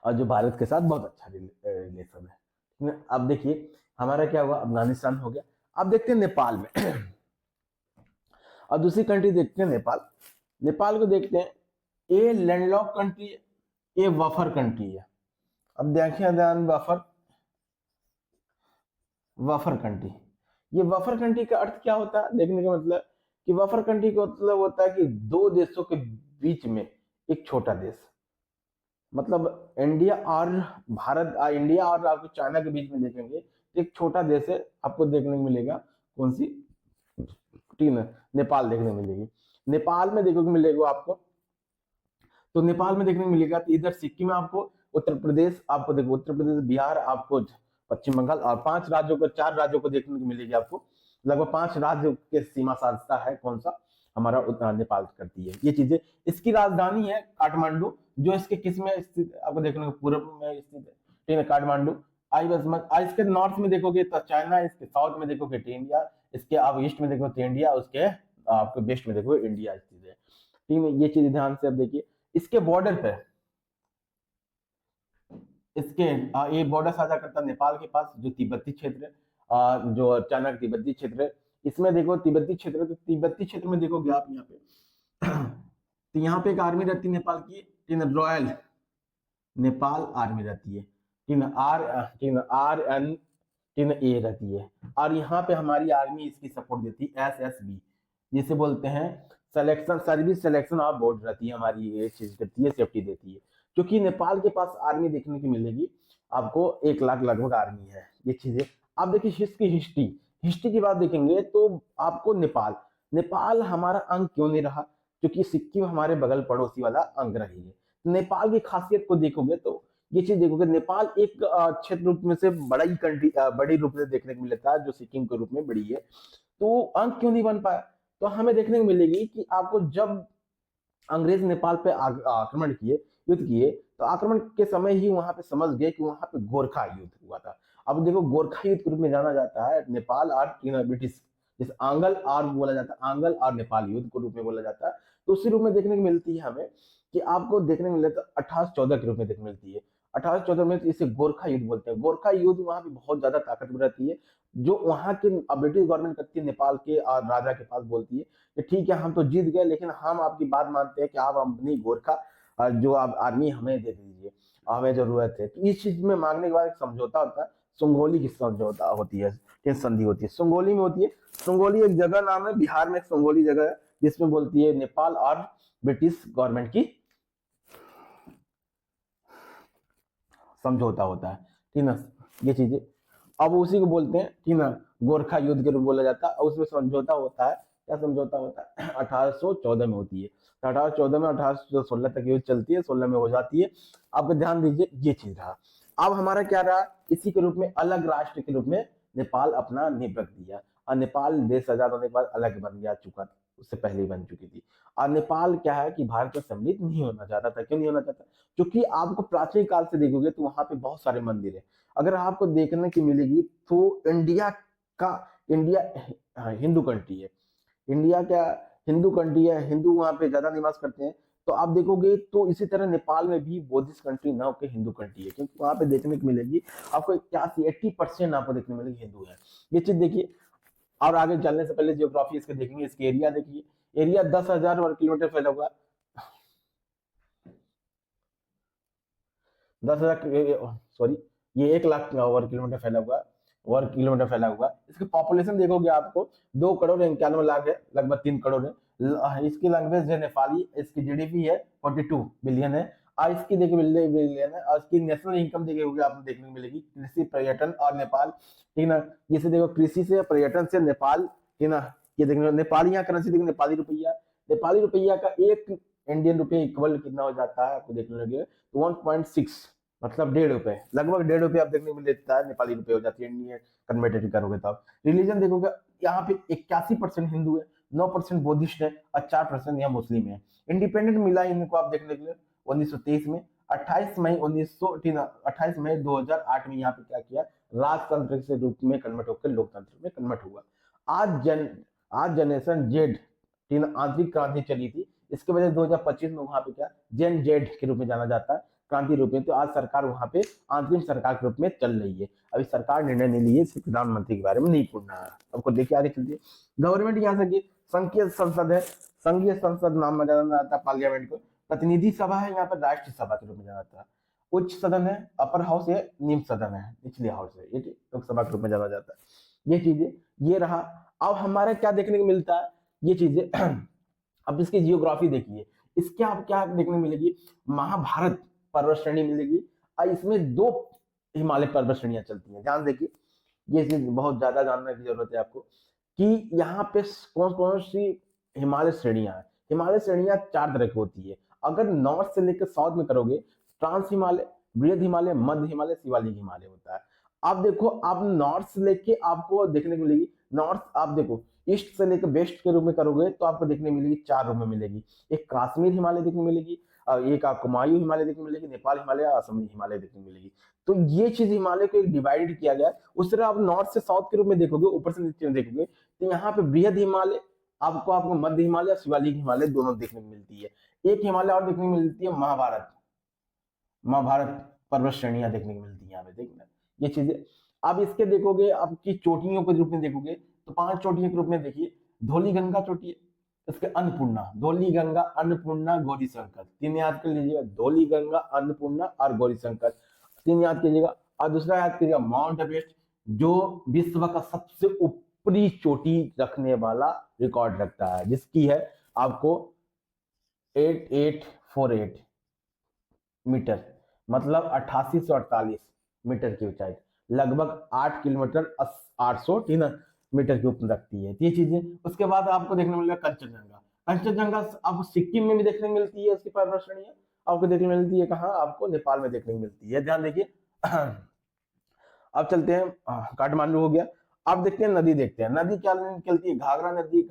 और जो भारत के साथ बहुत अच्छा रिलेशन है। अब देखिए हमारा क्या हुआ, अफगानिस्तान हो गया। अब देखते हैं नेपाल में। अब दूसरी कंट्री देखते हैं, नेपाल को देखते हैं। ये लैंडलॉक कंट्री है, ये वफर कंट्री है। अब देखिए ध्यान, वफर कंट्री, ये वफर कंट्री का अर्थ क्या होता है देखने का मतलब, कि वफर कंट्री का मतलब होता है कि दो देशों के बीच में एक छोटा देश, मतलब इंडिया और भारत, इंडिया और आपको चाइना के बीच में देखेंगे एक छोटा देश है, आपको देखने को मिलेगा कौन सी, ठीक है, नेपाल देखने को मिलेगी। नेपाल में देखने को मिलेगा आपको, तो नेपाल में देखने को मिलेगा, तो इधर सिक्किम में आपको, उत्तर प्रदेश आपको देखो, उत्तर प्रदेश, बिहार आपको, पश्चिम बंगाल, और 4 राज्यों को देखने को मिलेगी आपको। लगभग 5 राज्य के सीमा साधता है कौन सा, हमारा नेपाल करती है ये चीजें। इसकी राजधानी है काठमांडू, जो इसके किस में स्थित है, आपको देखने को पूर्व में स्थित है, ठीक है, काठमांडू। आई बस मत, इसके नॉर्थ में देखोगे तो चाइना, इसके साउथ में देखोगे तो इंडिया, इसके आप ईस्ट में देखो तो इंडिया, उसके आपको वेस्ट में देखो इंडिया स्थित है, ठीक है। ये चीज ध्यान से अब देखिए, इसके बॉर्डर पे, इसके ये बॉर्डर साझा करता है नेपाल के पास, जो तिब्बती क्षेत्र है, जो चाइना का तिब्बती क्षेत्र है। इसमें देखो तिब्बती क्षेत्र, तो तिब्बती क्षेत्र में देखोगे आप यहाँ पे, तो यहाँ पे एक आर्मी रहती है नेपाल की, रॉयल नेपाल आर्मी रहती है। RN A रहती है। और यहाँ पे हमारी आर्मी इसकी सपोर्ट देती है, SSB जिसे बोलते हैं selection service selection of board रहती है हमारी, ये चीज करती है, सेफ्टी देती है। क्योंकि नेपाल के पास आर्मी देखने की मिलेगी आपको 1 लाख लगभग आर्मी है, ये चीजें। आप देखिए इसकी हिस्ट्री हिस्ट्री की बात देखेंगे तो आपको नेपाल नेपाल हमारा अंग क्यों नहीं रहा, क्योंकि सिक्किम हमारे बगल पड़ोसी वाला अंग रही है। नेपाल की खासियत को देखोगे तो ये चीज देखोगे, नेपाल एक क्षेत्र रूप में से बड़ा ही कंट्री, बड़ी रूप में देखने को मिलता है, जो सिक्किम के रूप में बड़ी है। तो अंक क्यों नहीं बन पाया, तो हमें देखने को मिलेगी कि आपको जब अंग्रेज नेपाल पे आक्रमण किए, युद्ध किए, तो आक्रमण के समय ही वहां पे समझ गए कि वहां पे गोरखा युद्ध हुआ था। अब देखो गोरखा युद्ध के रूप में जाना जाता है नेपाल और ब्रिटिश, जैसे आंगल और बोला जाता है, आंगल और नेपाल युद्ध के रूप में बोला जाता है। तो उसी रूप में देखने को मिलती है हमें, कि आपको देखने को मिलता है 1814 के रूप में देखने को मिलती है। 1814 में तो इसे गोरखा युद्ध बोलते हैं। गोरखा युद्ध वहां पे बहुत ज्यादा ताकतवर रहती है, जो वहां के ब्रिटिश गवर्नमेंट करती है, नेपाल के और राजा के पास बोलती है कि ठीक है हम तो जीत गए, लेकिन हम आपकी बात मानते हैं कि आप अपनी गोरखा जो आप आर्मी हमें दे दीजिए, हमें जरूरत है। तो इस चीज में मांगने के बाद एक समझौता होता है, सुंगोली की समझौता होती है, संधि होती है, सुंगोली में होती है। सुंगोली एक जगह नाम है, बिहार में एक सुंगोली जगह है, जिसमें बोलती है नेपाल और ब्रिटिश गवर्नमेंट की समझौता होता है, ठीक ना, ये चीजें। अब उसी को बोलते हैं, ठीक ना, गोरखा युद्ध के रूप बोला जाता है। और उसमें समझौता होता है, क्या समझौता होता है, 1814 में होती है। तो 1814 में 1816 तक युद्ध चलती है, 16 में हो जाती है। आपको ध्यान दीजिए, ये चीज रहा। अब हमारा क्या रहा, इसी के रूप में अलग राष्ट्र के रूप में नेपाल अपना नींव रख दिया। और नेपाल देश आजाद होने के बाद अलग बन गया, चुका था, उससे पहले ही बन चुकी थी। और नेपाल क्या है कि भारत में सम्मिलित नहीं होना चाहता था। क्यों नहीं होना चाहता, क्योंकि आपको प्राचीन काल से देखोगे तो वहां पे बहुत सारे मंदिर है। अगर आपको देखने की मिलेगी तो इंडिया हिंदू कंट्री है। इंडिया क्या हिंदू कंट्री है, हिंदू वहां पे ज्यादा निवास करते हैं। तो आप देखोगे तो इसी तरह नेपाल में भी बौद्धिस्ट कंट्री ना होकर हिंदू कंट्री है, क्योंकि वहां पे देखने को मिलेगी आपको 81-80% आपको देखने को मिलेगी हिंदू है, ये चीज देखिए। और आगे चलने से पहले जियोग्राफी इसके देखेंगे, इसके एरिया देखिए। एरिया 10,000 वर्ग किलोमीटर फैला हुआ, 10,000 सॉरी, ये 1 लाख वर्ग किलोमीटर फैला हुआ, इसकी पॉपुलेशन देखोगे आपको 2,91,00,000 है, लगभग 3 करोड़ है। इसकी लैंग्वेज है नेपाली, इसकी जीडीपी है 42 बिलियन है। और इसकी देखिए बिलियन है। और इसकी नेशनल इनकम देखोगे आपको देखने को मिलेगी, कृषि, पर्यटन और नेपाल, ठीक ना। जैसे देखो कृषि से, पर्यटन से नेपाल, ठीक ना। ये देखने नेपाली, यहाँ करेंसी देखिए नेपाली रुपया, नेपाली रुपया का एक इंडियन रुपये इक्वल कितना हो जाता है आपको देखने लगे, 1.6, मतलब 1.5 रुपए, लगभग 1.5 रुपए आप देखने को मिल देता है, नेपाली रुपए हो जाती है इंडियन कन्वर्टेड करोगे तो। आप रिलीजन देखोगे यहाँ पे 81% हिंदू है, 9% बौद्धिस्ट है और 4% यहाँ मुस्लिम है। इंडिपेंडेंट मिला इनको आप देखने के लिए 1923 में, 28 मई 2008 में यहाँ पे क्या किया, राजतंत्र के रूप में कन्वर्ट होकर लोकतंत्र में कन्वर्ट हुआ। आज जनरेशन जेड, आंतरिक क्रांति चली थी, इसके वजह से 2025 में वहां पे क्या जेन जेड के रूप में जाना जाता है, क्रांति रूप में। तो आज सरकार वहां पे अंतरिम सरकार के रूप में चल रही है। अभी सरकार निर्णय नहीं ली है, सिर्फ प्रधानमंत्री के बारे में नहीं पूछना है। आपको देखिए आगे चलती है। गवर्नमेंट यहाँ से संघीय संसद है, संघीय संसद नाम में जाना जाता है पार्लियामेंट को। प्रतिनिधि सभा है, यहाँ पर राष्ट्रीय सभा के रूप में जाना जाता है। उच्च सदन है, अपर हाउस है, निम्न सदन है, निचले हाउस है, ये लोकसभा के रूप में जाना जाता है। ये चीजें ये रहा। अब हमारे क्या देखने को मिलता है, ये चीजें। अब इसकी जियोग्राफी देखिए, इसके आप क्या देखने को मिलेगी, महाभारत पर्वत श्रेणी मिलेगी। और इसमें 2 हिमालय पर्वत श्रेणियां चलती हैं। ध्यान देखिए, ये चीज बहुत ज्यादा जानने की जरूरत है आपको, कि यहाँ पे कौन कौन सी हिमालय श्रेणियां हैं। हिमालय श्रेणियां 4 तरह की होती है। अगर नॉर्थ से लेकर साउथ में करोगे, ट्रांस हिमालय, बृहद हिमालय, मध्य हिमालय, शिवालिक हिमालय होता है। आप देखो, आप नॉर्थ से लेके आपको देखने को मिलेगी, नॉर्थ आप देखो ईस्ट से लेकर वेस्ट के रूप में करोगे तो आपको देखने मिलेगी 4 रूप में मिलेगी। एक काश्मीर हिमालय देखने मिलेगी, एक आपको कुमायूं हिमालय देखने मिलेगी, नेपाल हिमालय, असम हिमालय देखने मिलेगी। तो ये चीज हिमालय को एक डिवाइडेड किया गया है। उस तरह आप नॉर्थ से साउथ के रूप में देखोगे, ऊपर से नीचे में देखोगे, तो यहाँ पे बृहद हिमालय, आपको मध्य हिमालय, शिवालिक हिमालय दोनों देखने को मिलती है। एक हिमालय और देखने को मिलती है, महाभारत पर्वत श्रेणियां देखने को मिलती है यहाँ पे, देखना ये चीजें। अब इसके देखोगे, आपकी चोटियों के रूप में देखोगे तो 5 चोटियों के रूप में देखिए, धौली गंगा चोटी है, इसके अन्नपूर्णा, धौली गंगा, अन्नपूर्णा, गौरी शंकर, 3 याद कर लीजिएगा, धौली गंगा, अन्नपूर्णा और गौरी शंकर। तीन याद कीजिएगा। और दूसरा याद कीजिएगा माउंट एवरेस्ट, जो विश्व का सबसे ऊपरी चोटी रखने वाला रिकॉर्ड रखता है, जिसकी है आपको 8848 मीटर, मतलब 8848 मीटर की ऊंचाई, लगभग 8 किलोमीटर 803 मीटर की ऊपर रखती है ये चीजें। उसके बाद आपको देखने मिलेगा कंचनजंगा। कंचनजंगा आपको सिक्किम में भी देखने को मिलती है, उसकी पर्वत श्रेणी आपको देखने को मिलती है कहाँ, आपको नेपाल में देखने को मिलती है, ध्यान देखिए। अब चलते हैं, काठमांडू हो गया। अब देखते हैं नदी, देखते हैं नदी क्या निकलती है, घाघरा नदी,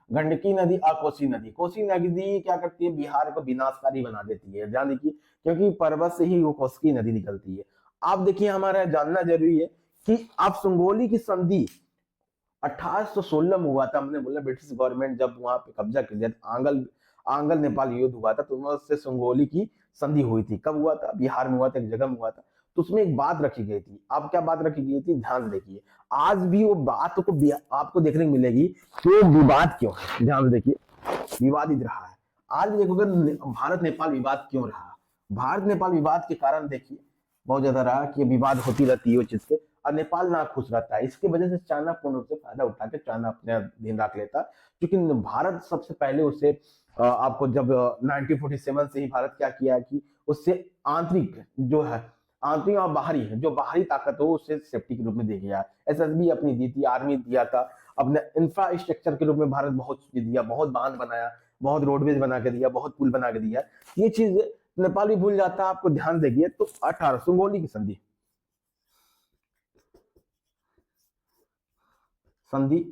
गंडकी नदी और कोसी नदी। कोसी नदी क्या करती है, बिहार को विनाशकारी बना देती है, ध्यान देखिए, क्योंकि पर्वत से ही वो कोसी नदी निकलती है। आप देखिए, हमारा जानना जरूरी है कि आप सुंगोली की संधि 1816 में हुआ था। हमने बोला ब्रिटिश गवर्नमेंट जब वहां पे कब्जा कर लिया, आंगल आंगल नेपाल युद्ध हुआ था, तो उससे सुंगोली की संधि हुई थी। कब हुआ था, बिहार में हुआ था, एक जगह में हुआ था। तो उसमें एक बात रखी गई थी। अब क्या बात रखी गई थी, ध्यान देखिए। आज भी वो बात को आपको देखने को मिलेगी कि वो विवाद क्यों है, ध्यान देखिए, विवादित रहा है। आज देखोगे भारत नेपाल विवाद क्यों रहा, भारत नेपाल विवाद के कारण देखिए बहुत ज्यादा रहा कि विवाद होती रहती है वो चीज से, और नेपाल ना खुश रहता है। इसकी वजह से चाइना पूर्ण रूप से फायदा उठा के चाइना अपने अधीन रख लेता, क्योंकि भारत सबसे पहले उसे आपको जब 1947 से ही भारत क्या किया है कि उससे आंतरिक जो है, आंतरिक और बाहरी जो बाहरी ताकत हो उसे सेफ्टी के रूप में दे गया। एसएसबी अपनी दी थी, आर्मी दिया था, अपने इंफ्रास्ट्रक्चर के रूप में भारत बहुत चीज दिया, बहुत बांध बनाया, बहुत रोडवेज बना के दिया, बहुत पुल बना के दिया। ये चीज नेपाल भी भूल जाता है, आपको ध्यान देखिए। तो 18 सुंगोली की संधि, संधि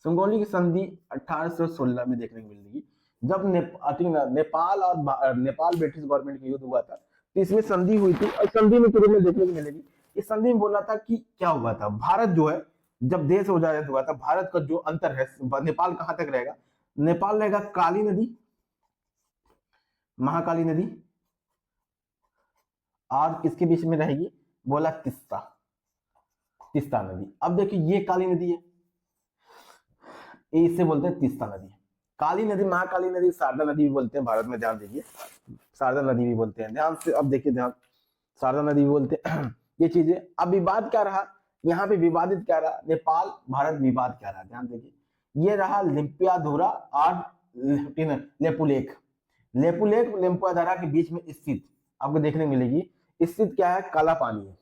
सुंगोली की संधि 1816 में देखने को मिलेगी, जब नेपाल और नेपाल ब्रिटिश गवर्नमेंट का युद्ध हुआ था, तो इसमें संधि हुई थी। और संधि में पूरे में देखने को मिलेगी, इस संधि में बोला था कि क्या हुआ था, भारत जो है जब देश आजाद हुआ था, भारत का जो अंतर है, नेपाल कहां तक रहेगा, नेपाल रहेगा काली नदी, महाकाली नदी, और किसके बीच में रहेगी, बोला तिस्ता, तिस्ता नदी। अब देखिए ये काली नदी है, इसे बोलते हैं तिस्ता नदी। काली नदी, महाकाली नदी, शारदा नदी भी बोलते हैं भारत में, ध्यान दीजिए, शारदा नदी भी बोलते हैं, ध्यान से अब देखिए, ध्यान, शारदा नदी भी बोलते हैं। ये चीजें। अब विवाद क्या रहा, यहाँ पे विवादित क्या रहा, नेपाल भारत विवाद क्या रहा, ध्यान देखिए। ये रहा लिम्पियाधुरा और लेपुलेख। लेपुलेख लिम्पियाधुरा के बीच में स्थित आपको देखने मिलेगी, स्थित क्या है, काला पानी है।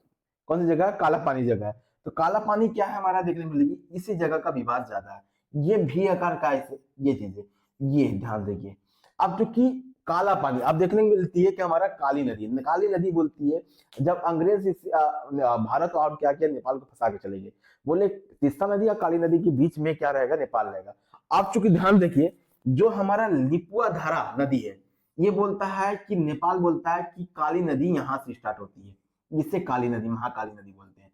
कौन सी जगह, काला पानी जगह है। तो काला पानी क्या है हमारा देखने मिलेगी, इसी जगह का विवाद ज्यादा है। ये भी आकार का ऐसे ये चीजें, ये ध्यान देखिए। अब चूंकि काला पानी आप देखने को मिलती है कि हमारा काली नदी बोलती है, जब अंग्रेज भारत और क्या किया, नेपाल को फंसा के चले गए, बोले तीस्ता नदी या काली नदी के बीच में क्या रहेगा, नेपाल रहेगा। आप चूंकि ध्यान देखिए, जो हमारा लिपुआधारा नदी है, ये बोलता है कि नेपाल बोलता है कि काली नदी यहाँ से स्टार्ट होती है, इसे काली नदी, महाकाली नदी बोलते हैं,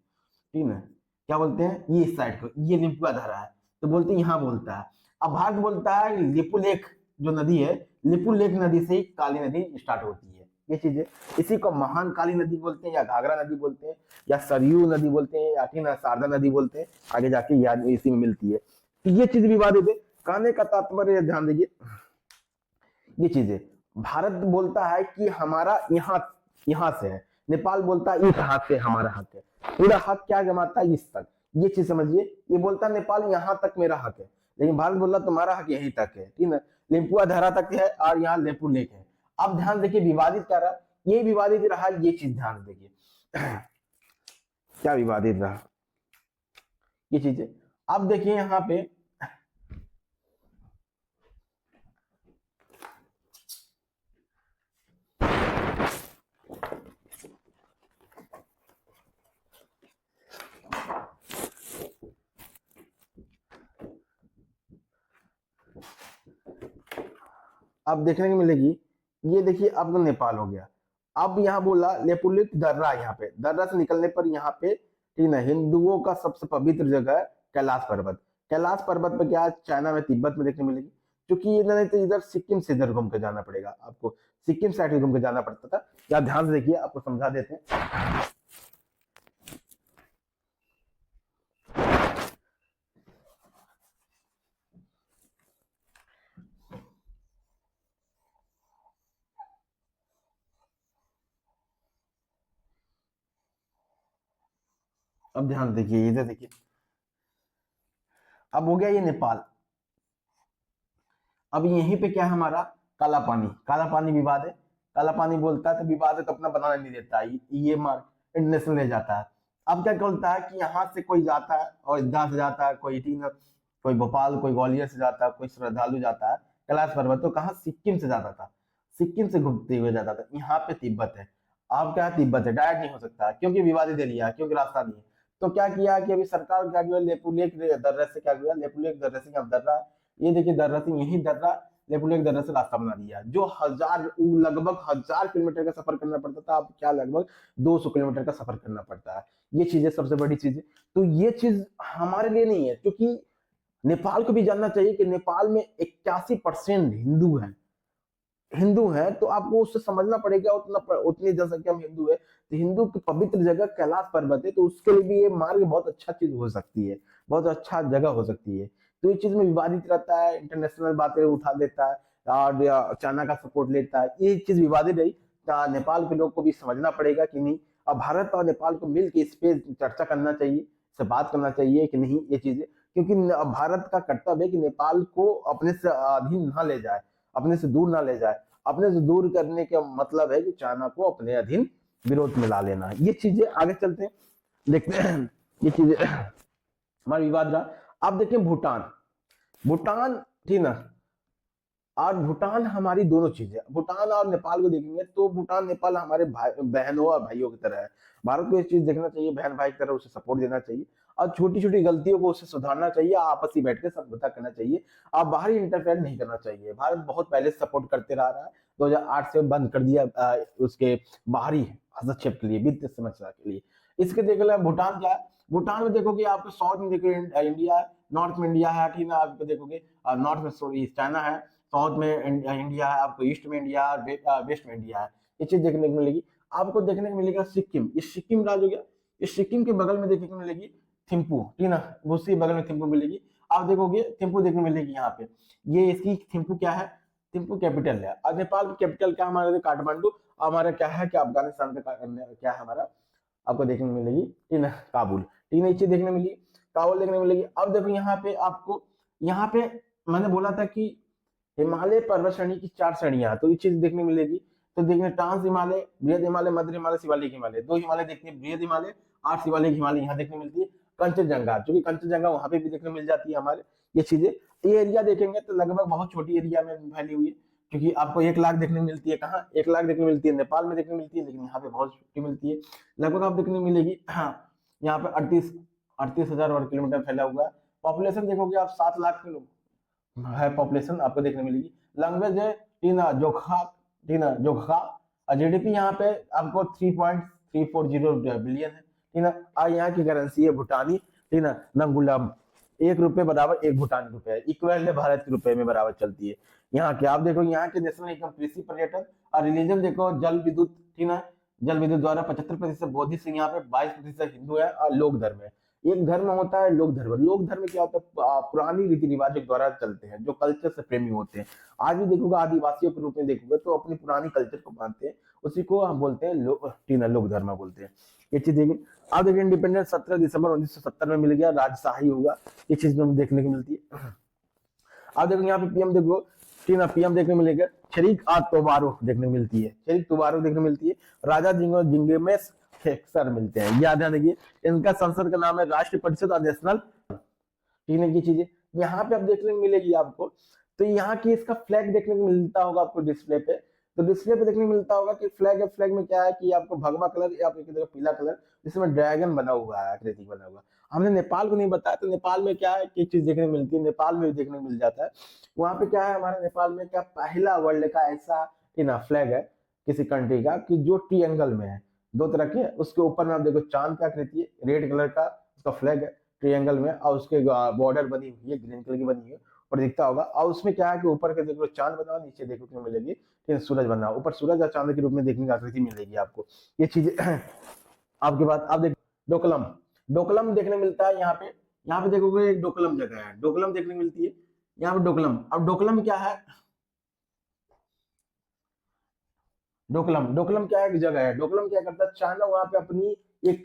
ठीक है। क्या बोलते हैं, ये इस साइड को, ये लिपुआधारा है, तो बोलते हैं यहाँ बोलता है। अब भारत बोलता है लिपुलेख जो नदी है, लिपुलेख नदी से काली नदी स्टार्ट होती है, ये चीजें। इसी को महान काली नदी बोलते हैं, या घाघरा नदी बोलते हैं, या सरयू नदी बोलते हैं, या फिर शारदा नदी बोलते हैं, आगे जाके याद इसी में मिलती है। तो ये चीज विवादित है। कहने का तात्पर्य ध्यान दीजिए, ये चीजें भारत बोलता है कि हमारा यहाँ यहाँ से है, नेपाल बोलता है इस हाथ से हमारा हक है, पूरा हक क्या जमाता है, इस तक, ये चीज समझिए। ये बोलता है नेपाल यहाँ तक मेरा हक है, लेकिन भारत बोला तुम्हारा हक यहीं तक है, ठीक है, लिम्पुआ धारा तक है और यहाँ लेपू लेक है। अब ध्यान देखिए विवादित क्या रहा, ये विवादित रहा, ये चीज ध्यान देखिए। क्या विवादित रहा, ये चीजें। अब देखिए यहाँ पे अब देखने को मिलेगी, ये देखिए अब नेपाल हो गया। अब यहाँ बोला लेपुलिक दर्रा, यहाँ पे दर्रा से निकलने पर यहाँ पे, ठीक है, हिंदुओं का सबसे पवित्र जगह है कैलाश पर्वत। कैलाश पर्वत पे क्या है, चाइना में, तिब्बत में देखने मिलेगी, क्योंकि ये नहीं तो इधर सिक्किम से इधर घूम के जाना पड़ेगा आपको, सिक्किम साइड घूम के जाना पड़ता था। क्या ध्यान से देखिए, आपको समझा देते हैं। अब ध्यान देखिए, इधर देखिए, अब हो गया ये नेपाल। अब यहीं पे क्या है हमारा, काला पानी, काला पानी विवाद है। काला पानी बोलता है तो विवाद है तो अपना बनाना नहीं देता है, ये मार इंटरनेशनल ले जाता है। अब क्या बोलता है कि यहाँ से कोई जाता है और इधर से जाता है, कोई टीन, कोई भोपाल, कोई ग्वालियर से जाता है, कोई श्रद्धालु जाता है कैलाश पर्वत, तो कहाँ सिक्किम से जाता था, सिक्किम से घूमते हुए जाता था। यहाँ पे तिब्बत है, अब क्या है, तिब्बत है, डायरेक्ट नहीं हो सकता क्योंकि विवादित एरिया है, क्योंकि रास्ता नहीं है। तो क्या किया कि अभी सरकार क्या किया, लेपुलेख दर्रा से क्या किया, लेपुलेख दर्रा से क्या दर्रा, ये देखिए दर्रा से, यही दर्रा लेपुलेख दर्रा से रास्ता बना दिया, जो लगभग 1000 किलोमीटर का सफर करना पड़ता था, अब क्या लगभग 200 किलोमीटर का सफर करना पड़ता है। ये चीजें सबसे बड़ी चीज है। तो ये चीज हमारे लिए नहीं है, क्योंकि नेपाल को भी जानना चाहिए कि नेपाल में 81% हिंदू हैं, हिंदू है, तो आपको उससे समझना पड़ेगा, उतनी जनसंख्या में हिंदू है, तो हिंदू की पवित्र जगह कैलाश पर्वत है, तो उसके लिए भी ये मार्ग बहुत अच्छा चीज हो सकती है, बहुत अच्छा जगह हो सकती है। तो ये चीज में विवादित रहता है, इंटरनेशनल बातें उठा देता है और चाइना का सपोर्ट लेता है, ये चीज विवादित रही। तो नेपाल के लोग को भी समझना पड़ेगा कि नहीं, अब भारत और नेपाल को मिलकर इस पे चर्चा करना चाहिए, इससे बात करना चाहिए कि नहीं ये चीजें, क्योंकि भारत का कर्तव्य है कि नेपाल को अपने से अधीन ना ले जाए, अपने से दूर ना ले जाए। अपने से दूर करने का मतलब है कि चाइना को अपने अधीन विरोध में ला लेना। ये चीजें आगे चलते हैं, देखते हैं ये चीजें हमारा विवाद रहा। अब देखिए भूटान, भूटान, ठीक ना, और भूटान हमारी दोनों चीजें, भूटान और नेपाल को देखेंगे तो भूटान नेपाल हमारे बहनों और भाइयों की तरह है। भारत को ये चीज देखना चाहिए, बहन भाई की तरह उसे सपोर्ट देना चाहिए, और छोटी छोटी गलतियों को उसे सुधारना चाहिए, आपस में बैठ के समझौता करना चाहिए, और बाहरी इंटरफेयर नहीं करना चाहिए। भारत बहुत पहले से सपोर्ट करते रहा है, 2008 से बंद कर दिया उसके बाहरी हस्तक्षेप के लिए, वित्तीय समस्या के लिए। इसके देख लो भूटान क्या है, भूटान में देखोगे आपको साउथ में देखोगे इंडिया है, नॉर्थ में इंडिया है, ठीक है, आपको देखोगे नॉर्थ में सॉरी चाइना है, साउथ में इंडिया है, आपको ईस्ट में इंडिया है, वेस्ट में इंडिया है। ये चीज देखने को मिलेगी। आपको देखने को मिलेगा सिक्किम, ये सिक्किम राज्य हो गया, इस सिक्किम के बगल में देखने को मिलेगी थिम्पू, ठीक ना, उसी बगल में थिम्पू मिलेगी। आप देखोगे थिम्पू देखने को मिलेगी यहाँ पे, ये इसकी थिम्पू क्या है, थिम्पू कैपिटल है। और नेपाल की कैपिटल क्या हमारा, काठमांडू। हमारा क्या है कि अफगानिस्तान का क्या है हमारा, आपको देखने को मिलेगी, ठीक ना, काबुल, ठीक है, ये चीज देखने को मिलेगी, काबुल देखने को मिलेगी। अब देखो यहाँ पे आपको, यहाँ पे मैंने बोला था कि हिमालय पर्वत श्रेणी की 4 श्रेणियां, तो ये चीज देखने मिलेगी। तो देखने ट्रांस हिमालय, बृहद हिमालय, मध्य हिमालय, शिवालिक हिमालय, 2 हिमालय देखते हैं, बृहद हिमालय और शिवालिक हिमालय यहाँ देखने मिलती है। कंचनजंगा, जो कि कंचनजंगा वहां पे भी देखने मिल जाती है हमारे। ये चीजें, ये एरिया देखेंगे तो लगभग बहुत छोटी एरिया में फैली हुई है, क्योंकि आपको 1 लाख देखने मिलती है, कहाँ 1 लाख देखने मिलती है, नेपाल में देखने मिलती है, लेकिन यहाँ पे बहुत छोटी मिलती है। लगभग आप देखने मिलेगी, हाँ, यहाँ पे 38,000 वर्ग किलोमीटर फैला हुआ है। पॉपुलेशन देखोगे आप 7 लाख है पॉपुलेशन आपको देखने मिलेगी। लैंग्वेज है टीना जोखा, टीना जोखा, और जीडीपी यहाँ पे आपको 3.340 बिलियन है, ठीक ना। और यहाँ की करेंसी है भूटानी, ठीक ना, नंगुलम, 1 रुपए बराबर 1 भूटानी रुपए है, इक्वल है भारत के रुपए में बराबर चलती है। यहाँ के आप देखो, यहाँ के नेशनल इनकम कृषि पर्यटन और रिलीजन देखो, जल विद्युत, ठीक ना, जल विद्युत द्वारा 75% बौद्धिस्ट, यहाँ पे 22% हिंदू है, और लोक धर्म है। एक धर्म होता है लोक धर्म, लोक धर्म क्या होता है, पुरानी रीति रिवाजों के द्वारा चलते हैं, जो कल्चर से प्रेमी होते हैं। आज भी देखोगे आदिवासियों के रूप में देखोगे तो अपनी पुरानी कल्चर को मानते हैं, उसी को हम बोलते हैं लोक धर्म बोलते हैं। ये चीज देखिए। अब देखिए इंडिपेंडेंस 17 दिसंबर 1970 में मिल गया, राजशाही हुआ, ये चीज में देखने को मिलती है। अब देखो यहाँ पे पीएम देखो, टीना पीएम देखने मिलेगा, शरीक आ तोबारो देखने मिलती है, शरीक तोबारो देखने मिलती है। राजा जिंगे में सर मिलते हैं, याद ध्यान देखिए। इनका संसद का नाम है राष्ट्रीय परिषद और नेशनल, ठीक है, ये चीजें यहाँ पे आप देखने को मिलेगी आपको। तो यहाँ की इसका फ्लैग देखने को मिलता होगा आपको डिस्प्ले पे, तो डिस्प्ले पे देखने को मिलता होगा कि फ्लैग है, फ्लैग में क्या है कि आपको भगवा कलर या फिर पीला कलर, जिसमें ड्रैगन बना हुआ है, आकृति बना हुआ। हमने नेपाल को नहीं बताया, तो नेपाल में क्या है कि चीज देखने को मिलती है, नेपाल में भी देखने को मिल जाता है। वहां पे क्या है, हमारे नेपाल में क्या पहला वर्ल्ड का ऐसा फ्लैग है किसी कंट्री का कि जो ट्रायंगल में है, 2 तरह के, उसके ऊपर में आप देखो चांद की आकृति है, रेड कलर का उसका फ्लैग है ट्रायंगल में, और उसके बॉर्डर बनी हुई है, ग्रीन कलर की बनी हुई है, ऊपर दिखता होगा। और उसमें क्या है कि ऊपर के देखो चांद बना हुआ, नीचे देखो क्या मिलेगी, सूरज बना हुआ, ऊपर सूरज और चांद के रूप में देखने की आकृति मिलेगी आपको। ये चीजें आपके बाद आप देख, डोकलम, डोकलम देखने मिलता है यहाँ पे देखोगे एक डोकलम जगह है, डोकलम देखने मिलती है यहाँ पे डोकलम। अब डोकलम क्या है, डोकलम क्या है, एक जगह है, डोकलम क्या करता है, चाइना वहां पे अपनी एक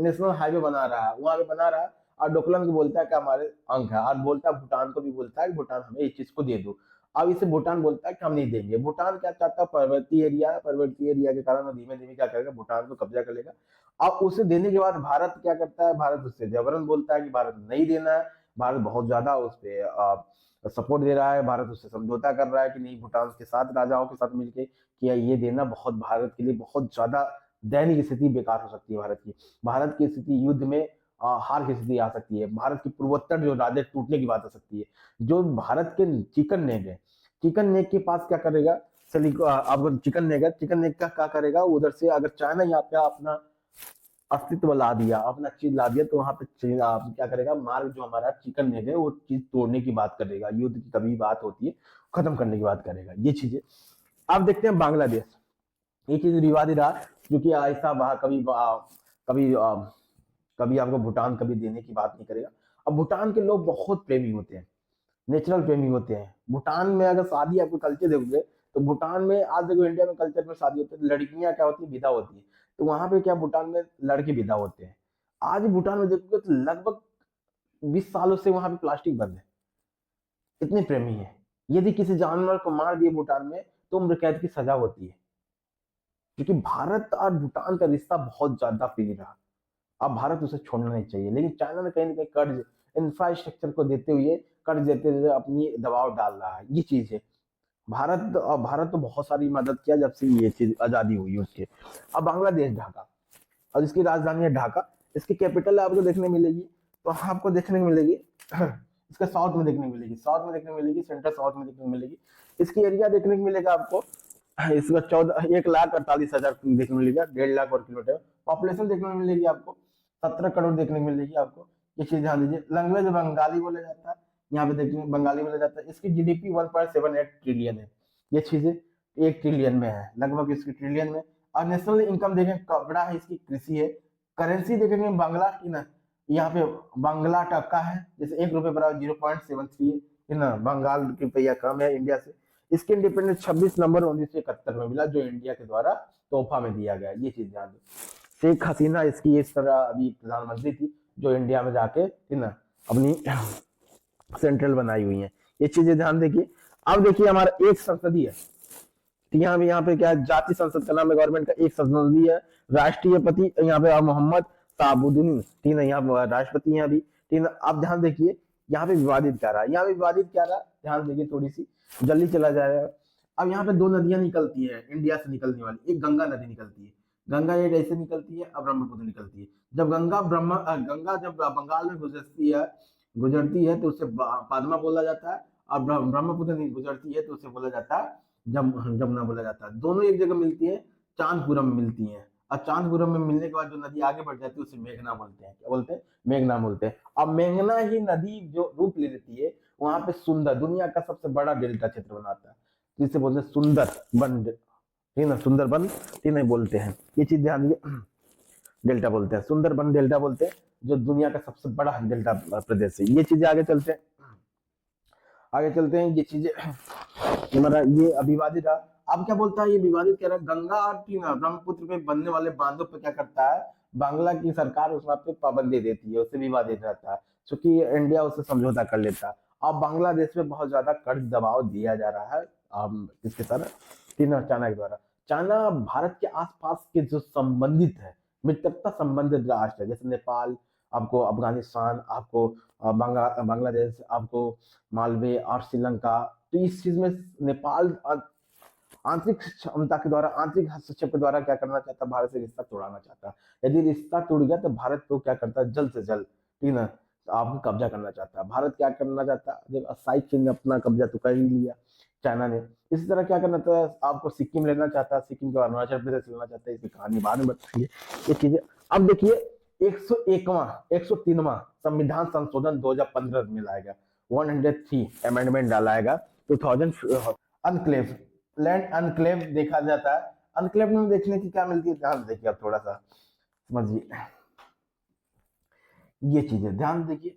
नेशनल हाईवे बना रहा है, वहां पे बना रहा है, और डोकलाम को बोलता है कि हमारे अंक है, और बोलता है भूटान को भी, बोलता है कि भूटान हमें इस चीज को दे दो। अब इसे भूटान बोलता है कि हम नहीं देंगे। भूटान क्या चाहता है, पर्वतीय एरिया के कारण वो धीमे धीमे क्या करेगा, भूटान को कब्जा कर लेगा। अब उसे देने के बाद भारत क्या करता है, भारत उससे जबरन बोलता है कि भारत नहीं देना है। भारत बहुत ज्यादा उस पे सपोर्ट दे रहा है, भारत उससे समझौता कर रहा है कि नहीं, भूटान के साथ राजाओं के साथ मिलके किया, ये देना बहुत भारत के लिए बहुत ज्यादा दयनीय स्थिति बेकार हो सकती है भारत की। भारत की स्थिति युद्ध में हार की स्थिति आ सकती है, भारत की पूर्वोत्तर जो राज्य टूटने की बात आ सकती है। जो भारत के चिकन नेक है, चिकन नेक के पास क्या करेगा, चलिए अब चिकन नेक है, चिकन नेक का क्या करेगा, उधर से अगर चाइना यहाँ पे अपना अस्तित्व ला दिया, अपना चीज ला दिया, तो वहां पे क्या करेगा, मार्ग जो हमारा चिकन नेक है वो चीज तोड़ने की बात करेगा, युद्ध की कभी बात होती है खत्म करने की बात करेगा, ये चीजें। अब देखते हैं बांग्लादेश, ये चीज विवादित रहा, क्योंकि ऐसा कभी कभी आपको भूटान कभी देने की बात नहीं करेगा। अब भूटान के लोग बहुत प्रेमी होते हैं, नेचुरल प्रेमी होते हैं। भूटान में अगर शादी आपको कल्चर देखोगे, तो भूटान में आज देखो, इंडिया में कल्चर में शादी होती है, लड़कियां क्या होती है, विदा होती है, तो वहां पे क्या भूटान में लड़के विदा होते हैं। आज भूटान में देखोगे तो लगभग 20 सालों से वहां पे प्लास्टिक बंद है, इतने प्रेमी है। यदि किसी जानवर को मार दिए भूटान में, तो उम्र कैद की सजा होती है, क्योंकि भारत और भूटान का रिश्ता बहुत ज्यादा प्रिय रहा। अब भारत उसे छोड़ना नहीं चाहिए, लेकिन चाइना ने कहीं ना कहीं कर्ज, इंफ्रास्ट्रक्चर को देते हुए, कर्ज देते हुए अपनी दबाव डाल रहा है, ये चीज है। भारत तो बहुत सारी मदद किया जब से ये चीज आजादी हुई उसके। अब बांग्लादेश, ढाका, और इसकी राजधानी है ढाका, इसकी कैपिटल आपको देखने मिलेगी, तो आपको देखने को मिलेगी इसका साउथ में देखने को मिलेगी, साउथ में देखने को मिलेगी, सेंट्रल साउथ में देखने को मिलेगी। इसकी एरिया देखने को मिलेगा आपको, इसका 1,48,000 देखने को मिलेगा, 1.5 लाख वर्ग किलोमीटर। पॉपुलेशन देखने को मिलेगी आपको 17 करोड़ देखने को मिलेगी आपको। ये चीज ध्यान दीजिए। लैंग्वेज बंगाली बोला जाता है, यहाँ पे देखिए बंगाली बोला जाता है। इसकी जीडीपी 1.78 ट्रिलियन है, ये चीजें 1 ट्रिलियन में है, लगभग इसकी ट्रिलियन में। और नेशनल इनकम देखें, कपड़ा है, इसकी कृषि है। करेंसी देखेंगे बांग्ला की ना, यहाँ पे बांग्ला टका है, जैसे 1 रुपए बराबर 0.73 है ना, बंगाल रुपया कम है इंडिया से। इसके इंडिपेंडेंस 26 नवंबर 1971 में मिला, जो इंडिया के द्वारा तोहफा में दिया गया, ये चीज ध्यान दो। शेख हसीना इसकी इस तरह अभी प्रधानमंत्री थी, जो इंडिया में जाके है ना अपनी सेंट्रल बनाई हुई है, ये चीजें ध्यान देखिए। अब देखिए हमारा एक संसदीय, यहाँ पे क्या है, जाति संसद का नाम है गवर्नमेंट का, एक संसदीय है। राष्ट्रीयपति यहाँ पे मोहम्मद साबुद्दीन, ठीक है, यहाँ राष्ट्रपति हैं अभी, ठीक है। अब ध्यान देखिए, यहाँ पे विवादित क्या रहा, यहाँ पे विवादित क्या रहा, ध्यान देखिए, थोड़ी सी जल्दी चला जाएगा। अब यहाँ पे दो नदियां निकलती है इंडिया से निकलने वाली, एक गंगा नदी निकलती है, गंगा एक ऐसे निकलती है, अब ब्रह्मपुत्र निकलती है। जब गंगा जब बंगाल में गुजरती है तो उसे पद्मा बोला जाता है, और ब्रह्मपुत्र गुजरती है तो उसे बोला जाता है जमुना बोला जाता है। दोनों एक जगह मिलती है, चांदपुरम में मिलती है, और चांदपुरम में मिलने के बाद जो नदी आगे बढ़ जाती है उसे मेघना बोलते हैं, क्या बोलते हैं, मेघना बोलते हैं। अब मेघना ही नदी जो रूप ले लेती है, वहां पे सुंदर, दुनिया का सबसे बड़ा डेल्टा क्षेत्र बनाता है, जिसे बोलते हैं सुंदर बन, ठीक ना, सुंदर बन, ठीक नहीं बोलते हैं, ये चीज ध्यान दिए, डेल्टा बोलते हैं, सुंदर बन डेल्टा बोलते हैं, जो दुनिया का सबसे बड़ा डेल्टा प्रदेश है। ये चीजें आगे चलते हैं, ये चीजें हमारा ये अविवादित रहा। अब क्या बोलता है, ये विवादित कह रहा है, गंगा और ब्रह्मपुत्र पे बनने वाले बांधों पे क्या करता है, बांग्ला की सरकार उस पे पाबंदी देती है, उससे विवादित रहता है, क्योंकि इंडिया उससे समझौता कर लेता है। अब बांग्लादेश में बहुत ज्यादा कर्ज दबाव दिया जा रहा है, किसके तरह, चाइना के द्वारा। चाइना भारत के आसपास के जो संबंधित है, मित्रता संबंधित राष्ट्र है, जैसे नेपाल, आपको अफगानिस्तान, आपको बांग्लादेश, आपको मालवे और श्रीलंका, तो इस चीज में नेपाल आंतरिक क्षमता के द्वारा, आंतरिक हस्तक्षेप के द्वारा क्या करना चाहता है, भारत से रिश्ता तोड़ाना चाहता है। यदि रिश्ता टूट गया तो भारत को क्या करता है, जल्द से जल्द, ठीक ना, तो आपको कब्जा करना चाहता है। भारत क्या करना चाहता है, जब अस्थायी चीन ने अपना कब्जा तो कर ही लिया चाइना ने, इसी तरह क्या करना चाहता है, आपको सिक्किम लेना चाहता है, सिक्किम को अरुणाचल प्रदेश लेना चाहता है, इसकी कहानी बाद में बताइए ये चीजें। अब देखिए 103वां संविधान संशोधन 2015 में लाया गया, 103 अमेंडमेंट डाला गया 2000। अनक्लेव, लैंड अनक्लेव देखा जाता है, अनक्लेव में देखने की क्या मिलती है, ध्यान देखिए, आप थोड़ा सा समझिए ये चीजें, ध्यान देखिए।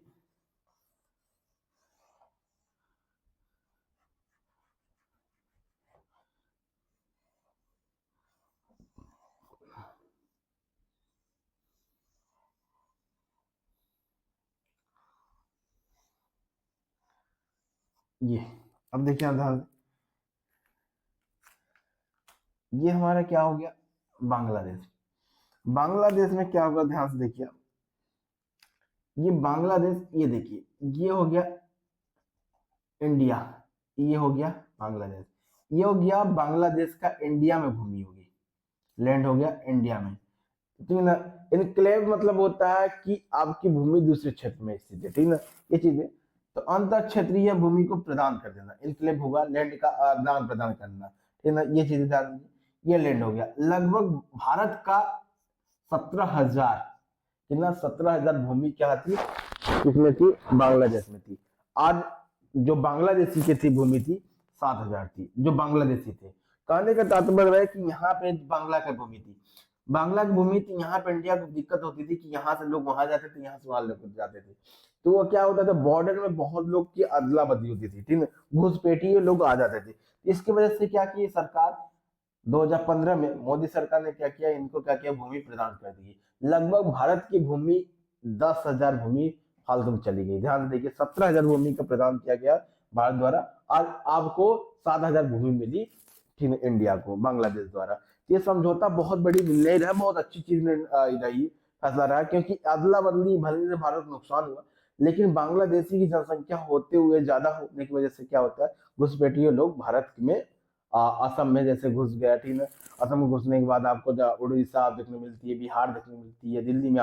ये अब देखिए ध्यान, ये हमारा क्या हो गया, बांग्लादेश। बांग्लादेश में क्या होगा, ध्यान से देखिए, ये बांग्लादेश, ये देखिए, ये हो गया इंडिया, ये हो गया बांग्लादेश, ये हो गया बांग्लादेश का इंडिया में भूमि होगी, लैंड हो गया इंडिया में। ठीक है ना। इनक्लेव मतलब होता है कि आपकी भूमि दूसरे क्षेत्र में स्थित है, ठीक है ना, ये चीज है। तो अंतर क्षेत्रीय भूमि को प्रदान कर देना, इनक्लेव होगा लैंड का आदान प्रदान करना, ठीक है ना, ये चीजें ध्यान दीजिए। ये लैंड हो गया लगभग भारत का 17,000, कितना, 17,000 भूमि क्या थी, किसमें थी, बांग्लादेश में थी। आज जो बांग्लादेशी की थी भूमि थी 7,000 थी, जो बांग्लादेशी थे। कहने का तात्पर्य है कि यहाँ पे बांग्ला की भूमि थी, बांग्ला की भूमि थी, यहाँ पे इंडिया को दिक्कत होती थी कि यहाँ से लोग वहां जाते थे, यहाँ से वहां लोग जाते थे। तो वो क्या होता था, बॉर्डर में बहुत लोग की अदला बदली होती थी, ठीक है, घुसपैठी लोग आ जाते थे। इसकी वजह से क्या की सरकार, 2015 में मोदी सरकार ने क्या किया, इनको क्या किया, भूमि प्रदान कर दी। लगभग भारत की भूमि 10,000 भूमि फालतू में चली गई। ध्यान से देखिए, 17,000 भूमि का प्रदान किया गया भारत द्वारा, आज आपको 7,000 भूमि मिली, ठीक है, इंडिया को बांग्लादेश द्वारा। ये समझौता बहुत बड़ी निर्णय है, बहुत अच्छी चीज रही, फैसला रहा, क्योंकि अदला बदली भले से भारत को नुकसान हुआ, लेकिन बांग्लादेशी की जनसंख्या होते हुए ज्यादा होने की वजह से क्या होता है, घुसपैठिए लोग भारत में, असम में जैसे घुस गया, ठीक है। असम में घुसने के बाद आपको उड़ीसा देखने मिलती है, बिहार देखने मिलती है, दिल्ली में